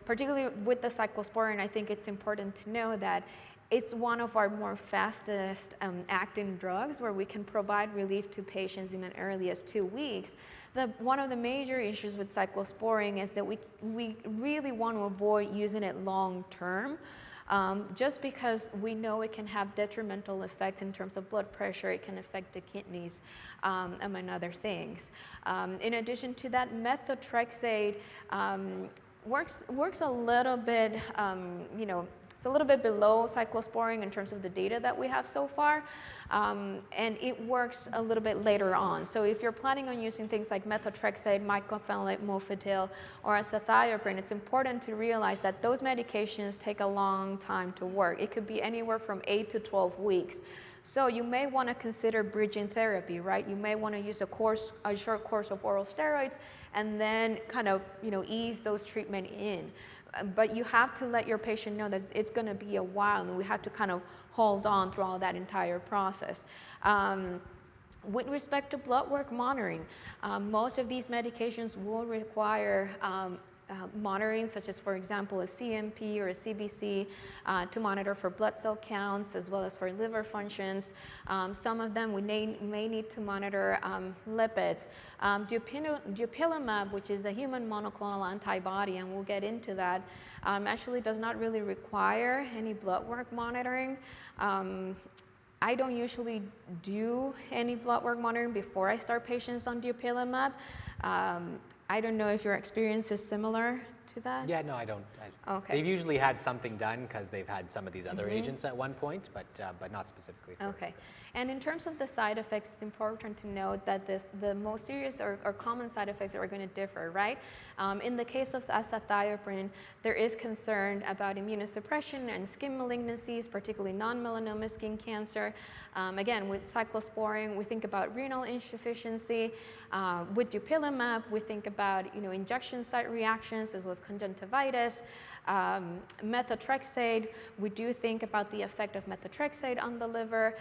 particularly with the cyclosporine, I think it's important to know that it's one of our more fastest acting drugs where we can provide relief to patients in as early as 2 weeks. One of the major issues with cyclosporine is that we really want to avoid using it long term. Just because we know it can have detrimental effects in terms of blood pressure, it can affect the kidneys, among other things. In addition to that, methotrexate works a little bit, it's a little bit below cyclosporine in terms of the data that we have so far, and it works a little bit later on. So if you're planning on using things like methotrexate, mycophenolate mofetil, or azathioprine, it's important to realize that those medications take a long time to work. It could be anywhere from 8 to 12 weeks. So you may want to consider bridging therapy, right? You may want to use a short course of oral steroids and then kind of, ease those treatment in. But you have to let your patient know that it's going to be a while, and we have to kind of hold on through all that entire process. With respect to blood work monitoring, most of these medications will require monitoring, such as, for example, a CMP or a CBC to monitor for blood cell counts as well as for liver functions. Some of them we may need to monitor lipids. Dupilumab, which is a human monoclonal antibody, and we'll get into that, actually does not really require any blood work monitoring. I don't usually do any blood work monitoring before I start patients on dupilumab. I don't know if your experience is similar to that? Yeah, no, I don't. Okay. They've usually had something done because they've had some of these other agents at one point, but not specifically for Okay. And in terms of the side effects, it's important to note that the most serious or common side effects are going to differ, right? In the case of azathioprine, there is concern about immunosuppression and skin malignancies, particularly non-melanoma skin cancer. Again, with cyclosporine, we think about renal insufficiency. With dupilumab, we think about injection site reactions as well as conjunctivitis. Methotrexate, we do think about the effect of methotrexate on the liver.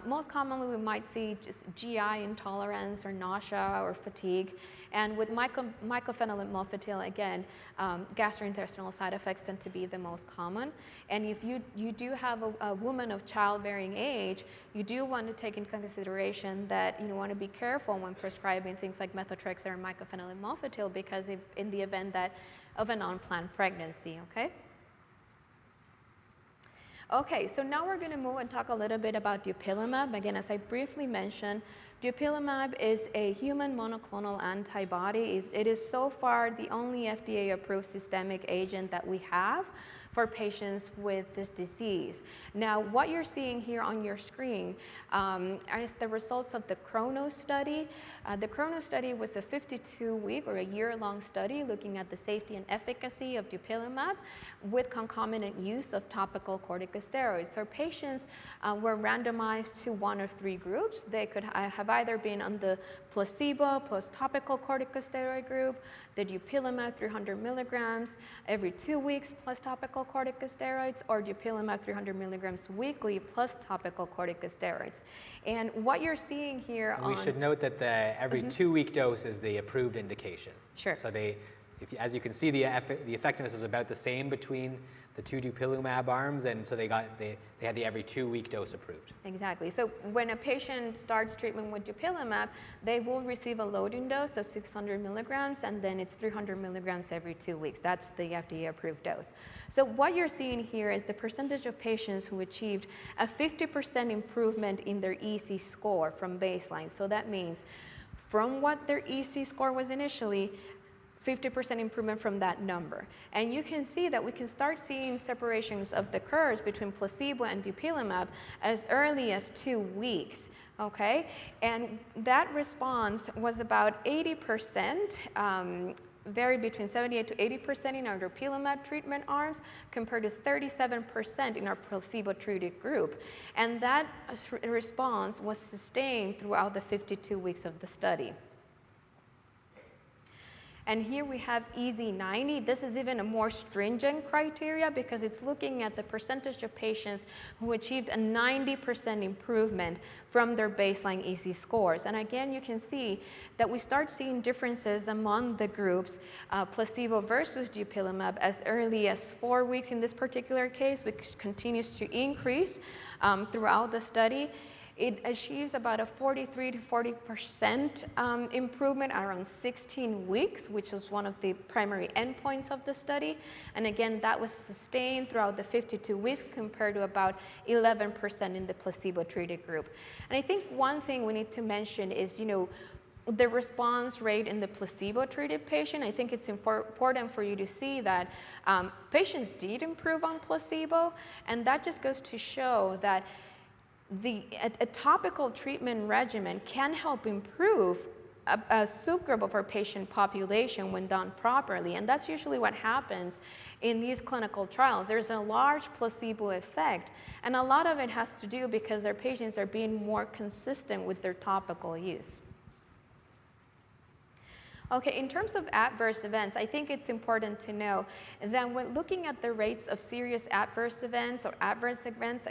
Most commonly, we might see just GI intolerance or nausea or fatigue. And with mycophenolate mofetil, again, gastrointestinal side effects tend to be the most common. And if you do have a woman of childbearing age, you do want to take into consideration that you want to be careful when prescribing things like methotrexate or mycophenolate mofetil, because if in the event of an unplanned pregnancy, okay? Okay, so now we're going to move and talk a little bit about dupilumab. Again, as I briefly mentioned, dupilumab is a human monoclonal antibody. It is so far the only FDA-approved systemic agent that we have for patients with this disease. Now, what you're seeing here on your screen is the results of the Chronos study. The Chronos study was a 52-week or a year-long study looking at the safety and efficacy of dupilumab with concomitant use of topical corticosteroids. So patients were randomized to one of three groups. They could have either been on the placebo plus topical corticosteroid group, the dupilumab 300 milligrams every 2 weeks plus topical corticosteroids, or dupilumab 300 milligrams weekly plus topical corticosteroids. And what you're seeing here we should note that the every 2-week dose is the approved indication. Sure. So as you can see, the effectiveness was about the same between the two dupilumab arms, and so they had the every 2-week dose approved. Exactly. So when a patient starts treatment with dupilumab, they will receive a loading dose of 600 milligrams, and then it's 300 milligrams every 2 weeks. That's the FDA-approved dose. So what you're seeing here is the percentage of patients who achieved a 50% improvement in their EC score from baseline. So that means from what their EC score was initially, 50% improvement from that number. And you can see that we can start seeing separations of the curves between placebo and dupilumab as early as 2 weeks, okay? And that response was about 80%, varied between 78 to 80% in our dupilumab treatment arms compared to 37% in our placebo-treated group. And that response was sustained throughout the 52 weeks of the study. And here we have EZ90. This is even a more stringent criteria because it's looking at the percentage of patients who achieved a 90% improvement from their baseline EZ scores. And again, you can see that we start seeing differences among the groups, placebo versus dupilumab, as early as 4 weeks in this particular case, which continues to increase throughout the study. It achieves about a 43 to 40% improvement around 16 weeks, which was one of the primary endpoints of the study. And again, that was sustained throughout the 52 weeks compared to about 11% in the placebo-treated group. And I think one thing we need to mention is, the response rate in the placebo-treated patient. I think it's important for you to see that patients did improve on placebo, and that just goes to show that a topical treatment regimen can help improve a subgroup of our patient population when done properly. And that's usually what happens in these clinical trials. There's a large placebo effect, and a lot of it has to do because their patients are being more consistent with their topical use. Okay, in terms of adverse events, I think it's important to know that when looking at the rates of serious adverse events or adverse events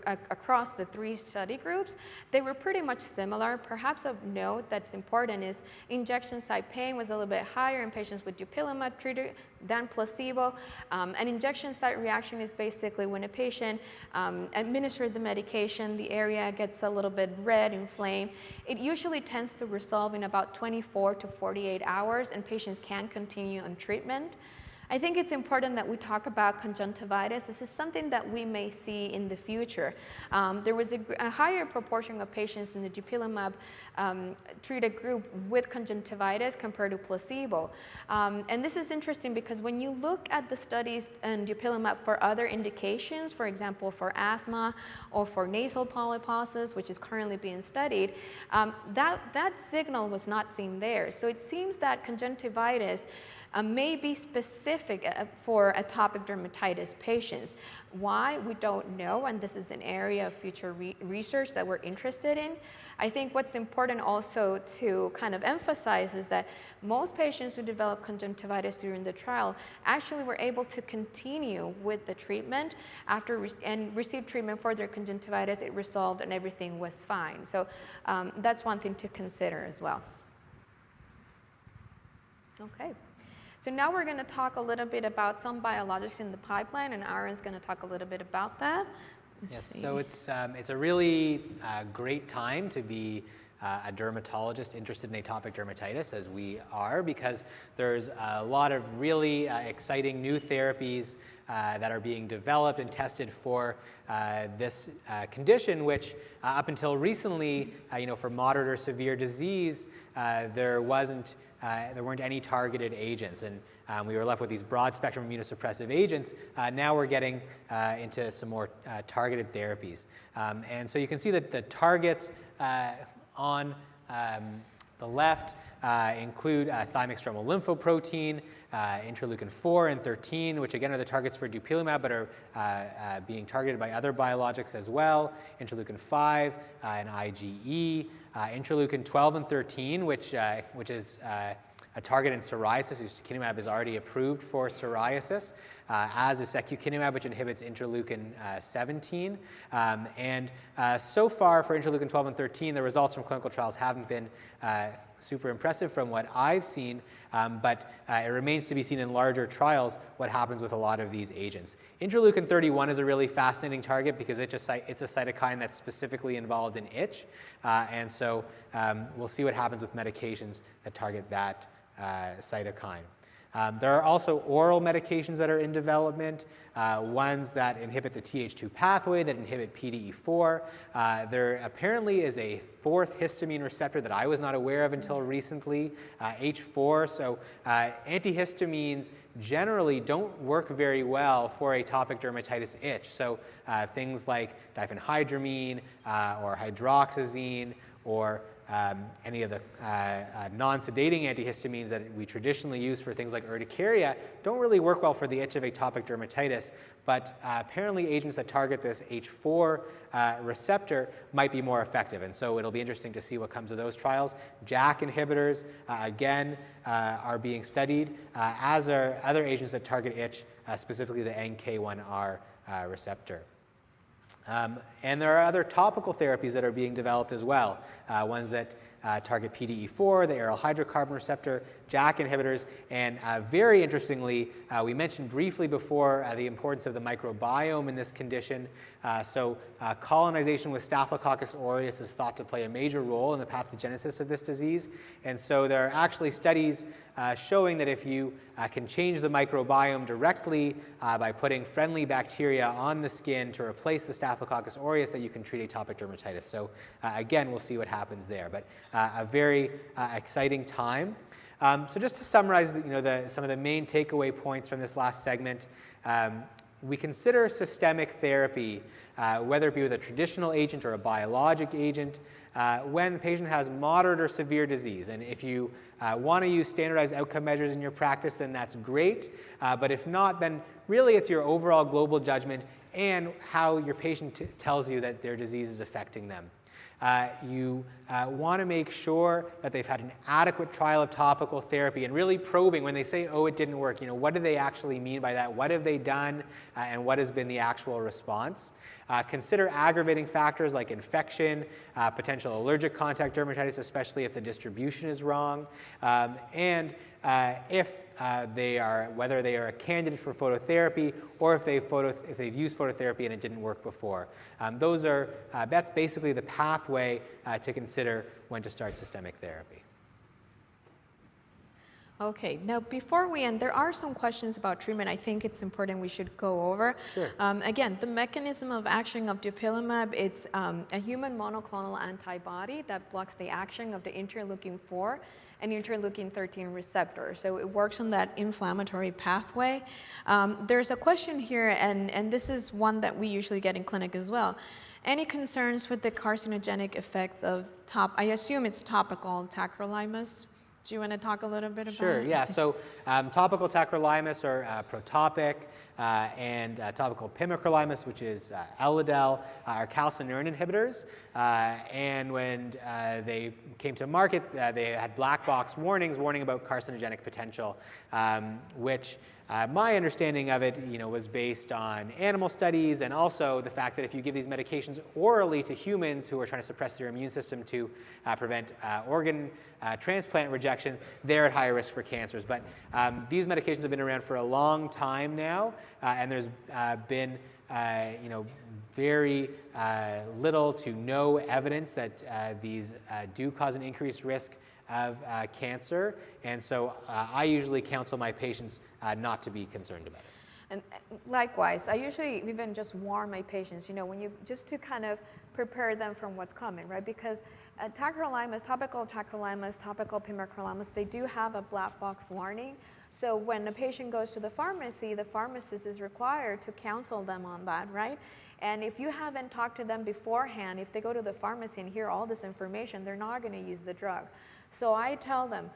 across the 3 study groups, they were pretty much similar. Perhaps of note that's important is injection site pain was a little bit higher in patients with dupilumab treated than placebo. An injection site reaction is basically when a patient administered the medication, the area gets a little bit red, inflamed. It usually tends to resolve in about 24 to 48 hours, and patients can continue on treatment. I think it's important that we talk about conjunctivitis. This is something that we may see in the future. There was a higher proportion of patients in the dupilumab treated group with conjunctivitis compared to placebo. And this is interesting because when you look at the studies in dupilumab for other indications, for example, for asthma or for nasal polyposis, which is currently being studied, that signal was not seen there. So it seems that conjunctivitis may be specific for atopic dermatitis patients. Why? We don't know, and this is an area of future research that we're interested in. I think what's important also to kind of emphasize is that most patients who develop conjunctivitis during the trial actually were able to continue with the treatment and receive treatment for their conjunctivitis. It resolved and everything was fine. So that's one thing to consider as well. Okay. So now we're going to talk a little bit about some biologics in the pipeline, and Aaron's going to talk a little bit about that. Yes, so it's a really great time to be a dermatologist interested in atopic dermatitis, as we are, because there's a lot of really exciting new therapies that are being developed and tested for this condition, which up until recently, for moderate or severe disease, there weren't any targeted agents, and we were left with these broad spectrum immunosuppressive agents. Now we're getting into some more targeted therapies. And so you can see that the targets on the left include thymic stromal lymphoprotein, interleukin-4 and 13, which again are the targets for dupilumab, but are being targeted by other biologics as well, interleukin-5 and IgE, interleukin-12 and 13, which is a target in psoriasis. Ustekinumab is already approved for psoriasis, as is secukinumab, which inhibits interleukin-17. And so far for interleukin-12 and 13, the results from clinical trials haven't been super impressive from what I've seen, but it remains to be seen in larger trials what happens with a lot of these agents. Interleukin-31 is a really fascinating target because it's a cytokine that's specifically involved in itch, and so we'll see what happens with medications that target that cytokine. There are also oral medications that are in development, ones that inhibit the Th2 pathway, that inhibit PDE4. There apparently is a fourth histamine receptor that I was not aware of until recently, H4. So antihistamines generally don't work very well for atopic dermatitis itch. So things like diphenhydramine or hydroxyzine or any of the non-sedating antihistamines that we traditionally use for things like urticaria don't really work well for the itch of atopic dermatitis, but apparently agents that target this H4 receptor might be more effective, and so it'll be interesting to see what comes of those trials. JAK inhibitors, again, are being studied, as are other agents that target itch, specifically the NK1R receptor. And there are other topical therapies that are being developed as well, ones that target PDE4, the aryl hydrocarbon receptor, JAK inhibitors, and very interestingly, we mentioned briefly before the importance of the microbiome in this condition. So colonization with Staphylococcus aureus is thought to play a major role in the pathogenesis of this disease, and so there are actually studies showing that if you can change the microbiome directly by putting friendly bacteria on the skin to replace the Staphylococcus aureus, that you can treat atopic dermatitis. So again, we'll see what happens there, but a very exciting time. So just to summarize, some of the main takeaway points from this last segment, we consider systemic therapy, whether it be with a traditional agent or a biologic agent, when the patient has moderate or severe disease. And if you want to use standardized outcome measures in your practice, then that's great. But if not, then really it's your overall global judgment and how your patient tells you that their disease is affecting them. You want to make sure that they've had an adequate trial of topical therapy and really probing when they say, oh, it didn't work, what do they actually mean by that? What have they done and what has been the actual response? Consider aggravating factors like infection, potential allergic contact dermatitis, especially if the distribution is wrong, and if whether they are a candidate for phototherapy or if they've used phototherapy and it didn't work before. That's basically the pathway to consider when to start systemic therapy. Okay, now before we end, there are some questions about treatment I think it's important we should go over. Sure. Again, the mechanism of action of dupilumab, it's a human monoclonal antibody that blocks the action of the interleukin-4 and interleukin-13 receptor. So it works on that inflammatory pathway. There's a question here, and this is one that we usually get in clinic as well. Any concerns with the carcinogenic effects of I assume it's topical tacrolimus? Do you want to talk a little bit about Sure, it? yeah. So topical tacrolimus or protopic and topical pimecrolimus, which is Elidel, are calcineurin inhibitors. And when they came to market, they had black box warnings warning about carcinogenic potential, which my understanding of it, was based on animal studies and also the fact that if you give these medications orally to humans who are trying to suppress their immune system to prevent organ transplant rejection, they're at higher risk for cancers. But these medications have been around for a long time now, and there's been very little to no evidence that these do cause an increased risk of cancer, and so I usually counsel my patients not to be concerned about it. And likewise, I usually even just warn my patients, just to kind of prepare them from what's coming, right? Because tacrolimus, topical tacrolimus, topical pimecrolimus, they do have a black box warning. So when a patient goes to the pharmacy, the pharmacist is required to counsel them on that, right? And if you haven't talked to them beforehand, if they go to the pharmacy and hear all this information, they're not going to use the drug. So I tell them,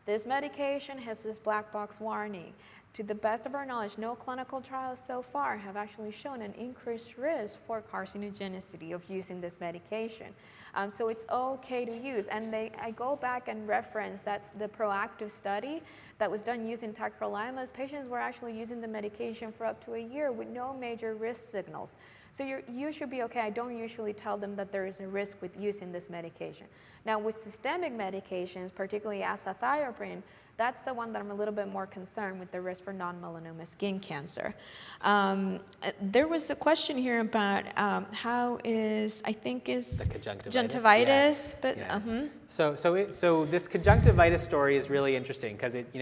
this medication has this black box warning. To the best of our knowledge, no clinical trials so far have actually shown an increased risk for carcinogenicity of using this medication. So it's okay to use. And I go back and reference that's the proactive study that was done using tacrolimus. Patients were actually using the medication for up to a year with no major risk signals. So you should be okay. I don't usually tell them that there is a risk with using this medication. Now with systemic medications, particularly azathioprine, that's the one that I'm a little bit more concerned with the risk for non-melanoma skin cancer. There was a question here about how is the conjunctivitis, yeah. but Yeah. So this conjunctivitis story is really interesting because it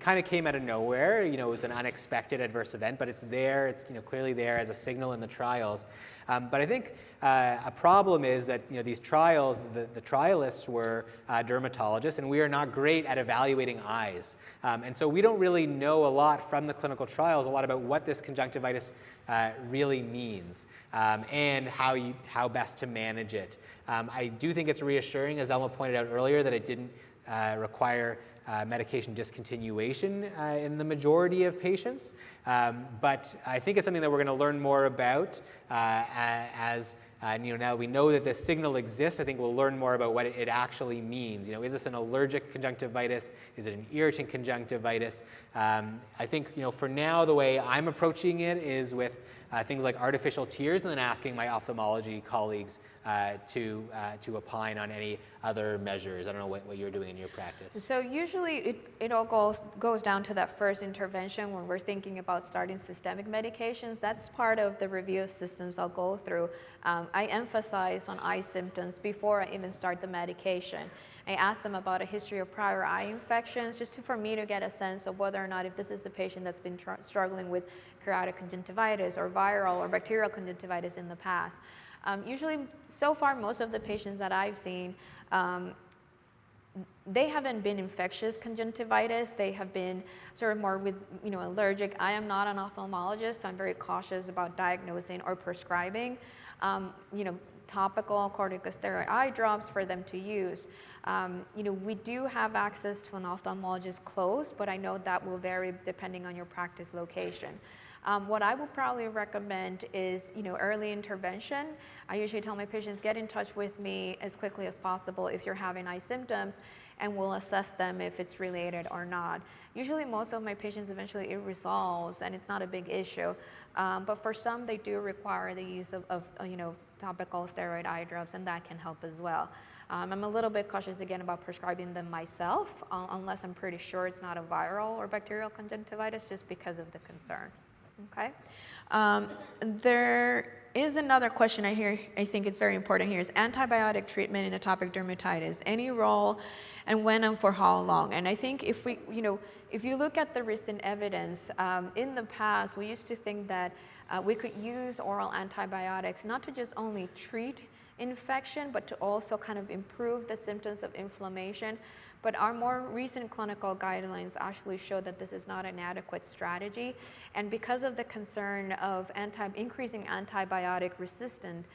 kind of came out of nowhere. It was an unexpected adverse event, but it's there. It's clearly there as a signal in the trials. But I think a problem is that these trials, the trialists were dermatologists, and we are not great at evaluating eyes. And so we don't really know a lot from the clinical trials, a lot about what this conjunctivitis really means and how best to manage it. I do think it's reassuring, as Elma pointed out earlier, that it didn't require medication discontinuation in the majority of patients. But I think it's something that we're going to learn more about as now we know that this signal exists. I think we'll learn more about what it actually means. Is this an allergic conjunctivitis? Is it an irritant conjunctivitis? I think for now the way I'm approaching it is with things like artificial tears, and then asking my ophthalmology colleagues to opine on any other measures. I don't know what you're doing in your practice. So usually it all goes down to that first intervention when we're thinking about starting systemic medications. That's part of the review of systems I'll go through. I emphasize on eye symptoms before I even start the medication. I ask them about a history of prior eye infections, just for me to get a sense of whether or not if this is a patient that's been struggling with keratotic conjunctivitis or viral or bacterial conjunctivitis in the past. Usually, so far, most of the patients that I've seen, they haven't been infectious conjunctivitis. They have been sort of more with, allergic. I am not an ophthalmologist, so I'm very cautious about diagnosing or prescribing, topical corticosteroid eye drops for them to use. We do have access to an ophthalmologist close, but I know that will vary depending on your practice location. What I would probably recommend is, early intervention. I usually tell my patients, get in touch with me as quickly as possible if you're having eye symptoms, and we'll assess them if it's related or not. Usually most of my patients eventually it resolves and it's not a big issue. But for some, they do require the use of topical steroid eye drops, and that can help as well. I'm a little bit cautious again about prescribing them myself, unless I'm pretty sure it's not a viral or bacterial conjunctivitis, just because of the concern. Okay. There is another question I think it's very important here, is antibiotic treatment in atopic dermatitis. Any role, and when and for how long? And I think if we, if you look at the recent evidence, in the past, we used to think that we could use oral antibiotics not to just only treat infection, but to also kind of improve the symptoms of inflammation. But our more recent clinical guidelines actually show that this is not an adequate strategy. And because of the concern of increasing antibiotic resistance,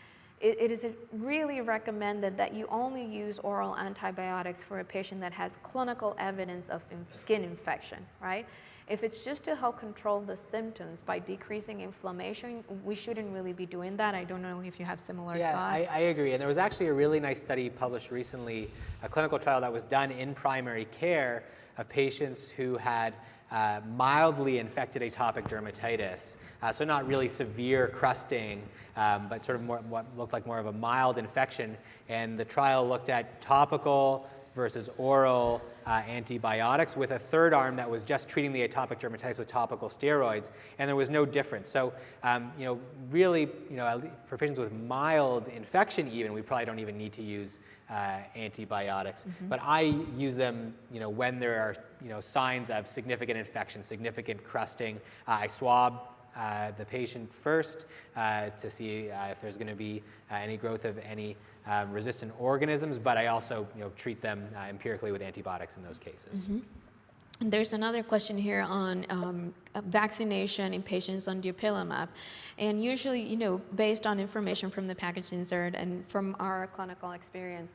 it is really recommended that you only use oral antibiotics for a patient that has clinical evidence of skin infection, right? If it's just to help control the symptoms by decreasing inflammation, we shouldn't really be doing that. I don't know if you have similar thoughts. I agree. And there was actually a really nice study published recently, a clinical trial that was done in primary care of patients who had mildly infected atopic dermatitis. So not really severe crusting, but sort of what looked like more of a mild infection. And the trial looked at topical versus oral antibiotics with a third arm that was just treating the atopic dermatitis with topical steroids, and there was no difference. So, really, for patients with mild infection even, we probably don't even need to use antibiotics. But I use them, when there are, signs of significant infection, significant crusting. I swab the patient first to see if there's going to be any growth of any resistant organisms, but I also treat them empirically with antibiotics in those cases. There's another question here on vaccination in patients on dupilumab, and usually, based on information from the package insert and from our clinical experience,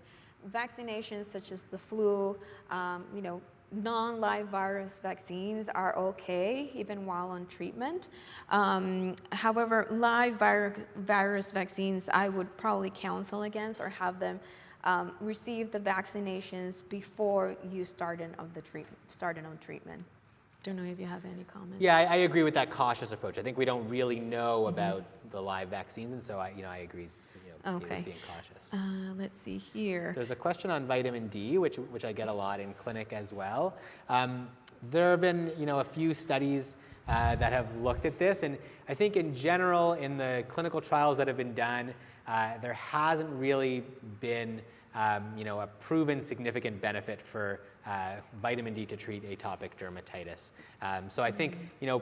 vaccinations such as the flu, non-live virus vaccines are okay even while on treatment. However, live virus vaccines I would probably counsel against, or have them receive the vaccinations before you start on treatment. Don't know if you have any comments. Yeah, I agree with that cautious approach. I think we don't really know about the live vaccines, and so I agree. Okay. Being cautious. Let's see here. There's a question on vitamin D, which I get a lot in clinic as well. There have been a few studies that have looked at this, and I think in general, in the clinical trials that have been done, there hasn't really been a proven significant benefit for vitamin D to treat atopic dermatitis. So I think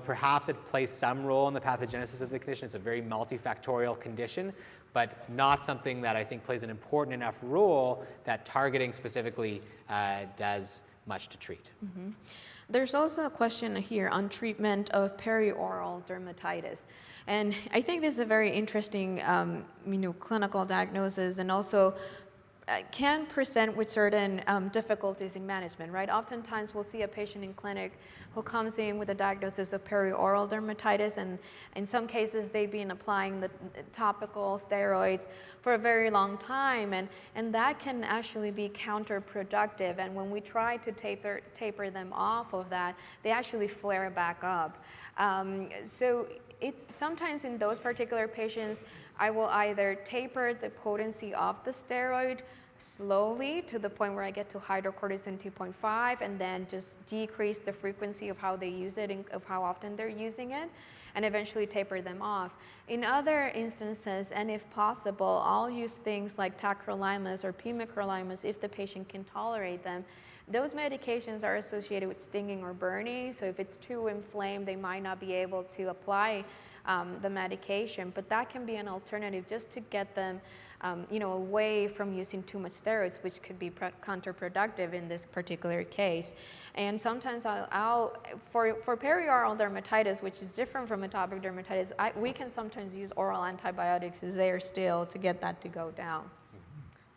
perhaps it plays some role in the pathogenesis of the condition. It's a very multifactorial condition, but not something that I think plays an important enough role that targeting specifically does much to treat. There's also a question here on treatment of perioral dermatitis. And I think this is a very interesting clinical diagnosis, and also can present with certain difficulties in management, right? Oftentimes we'll see a patient in clinic who comes in with a diagnosis of perioral dermatitis, and in some cases they've been applying the topical steroids for a very long time, and that can actually be counterproductive. And when we try to taper them off of that, they actually flare back up. So it's sometimes in those particular patients, I will either taper the potency of the steroid slowly to the point where I get to hydrocortisone 2.5, and then just decrease the frequency of how they use it and of how often they're using it, and eventually taper them off. In other instances, and if possible, I'll use things like tacrolimus or pimecrolimus if the patient can tolerate them. Those medications are associated with stinging or burning, so if it's too inflamed, they might not be able to apply the medication, but that can be an alternative just to get them away from using too much steroids, which could be counterproductive in this particular case. And sometimes for perioral dermatitis, which is different from atopic dermatitis, we can sometimes use oral antibiotics there still to get that to go down.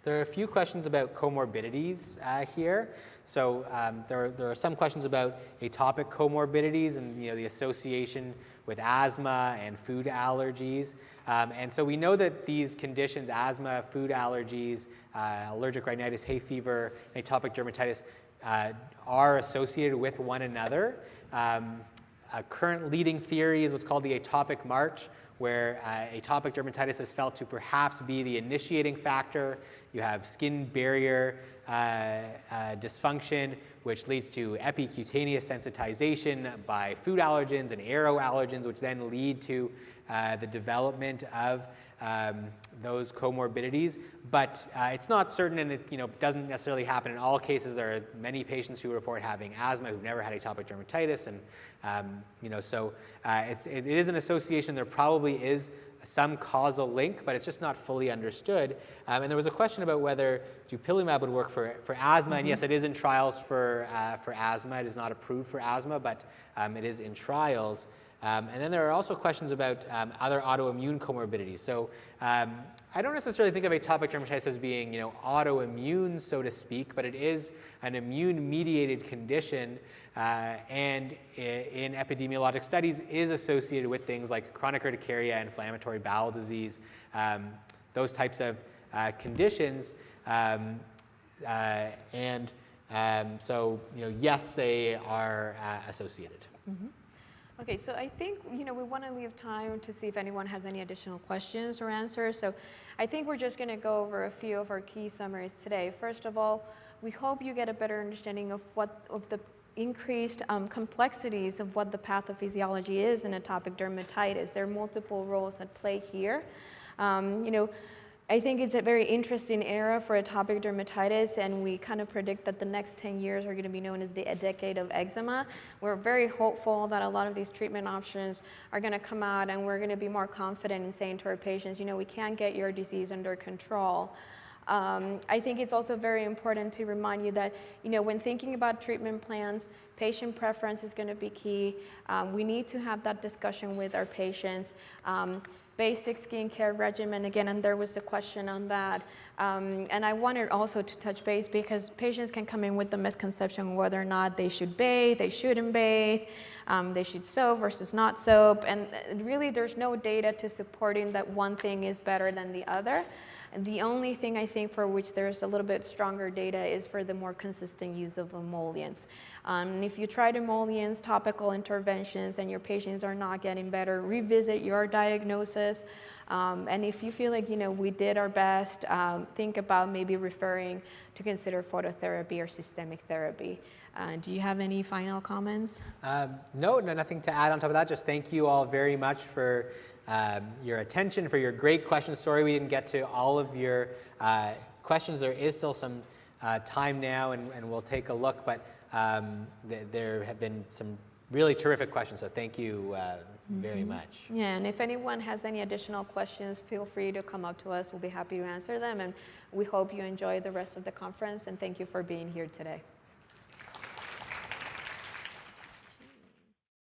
There are a few questions about comorbidities here. So there are some questions about atopic comorbidities and the association with asthma and food allergies. And so we know that these conditions, asthma, food allergies, allergic rhinitis, hay fever, and atopic dermatitis, are associated with one another. A current leading theory is what's called the atopic march, where atopic dermatitis is felt to perhaps be the initiating factor. You have skin barrier dysfunction, which leads to epicutaneous sensitization by food allergens and aeroallergens, which then lead to the development of those comorbidities. But it's not certain, and it doesn't necessarily happen in all cases. There are many patients who report having asthma who've never had atopic dermatitis, and so it is an association. There probably is some causal link, but it's just not fully understood. And there was a question about whether dupilumab would work for asthma, and yes, it is in trials for asthma. It is not approved for asthma, but it is in trials. And then there are also questions about other autoimmune comorbidities. So I don't necessarily think of atopic dermatitis as being, autoimmune, so to speak, but it is an immune-mediated condition, and in epidemiologic studies is associated with things like chronic urticaria, inflammatory bowel disease, those types of conditions. So, yes, they are associated. Mm-hmm. Okay, so I think, we want to leave time to see if anyone has any additional questions or answers. So I think we're just going to go over a few of our key summaries today. First of all, we hope you get a better understanding of the increased complexities of what the pathophysiology is in atopic dermatitis. There are multiple roles at play here. I think it's a very interesting era for atopic dermatitis, and we kind of predict that the next 10 years are going to be known as a decade of eczema. We're very hopeful that a lot of these treatment options are going to come out, and we're going to be more confident in saying to our patients, we can get your disease under control. I think it's also very important to remind you that, when thinking about treatment plans, patient preference is going to be key. We need to have that discussion with our patients. Basic skincare regimen, again, and there was a question on that. And I wanted also to touch base because patients can come in with the misconception whether or not they should bathe, they shouldn't bathe, they should soap versus not soap. And really there's no data to supporting that one thing is better than the other. And the only thing I think for which there's a little bit stronger data is for the more consistent use of emollients. If you tried emollients, topical interventions, and your patients are not getting better, revisit your diagnosis. And if you feel like, we did our best, think about maybe referring to consider phototherapy or systemic therapy. Do you have any final comments? No, nothing to add on top of that. Just thank you all very much for your attention, for your great questions. Sorry we didn't get to all of your questions. There is still some time now, and we'll take a look, but there have been some really terrific questions, so thank you very much. Yeah, and if anyone has any additional questions, feel free to come up to us. We'll be happy to answer them, and we hope you enjoy the rest of the conference, and thank you for being here today.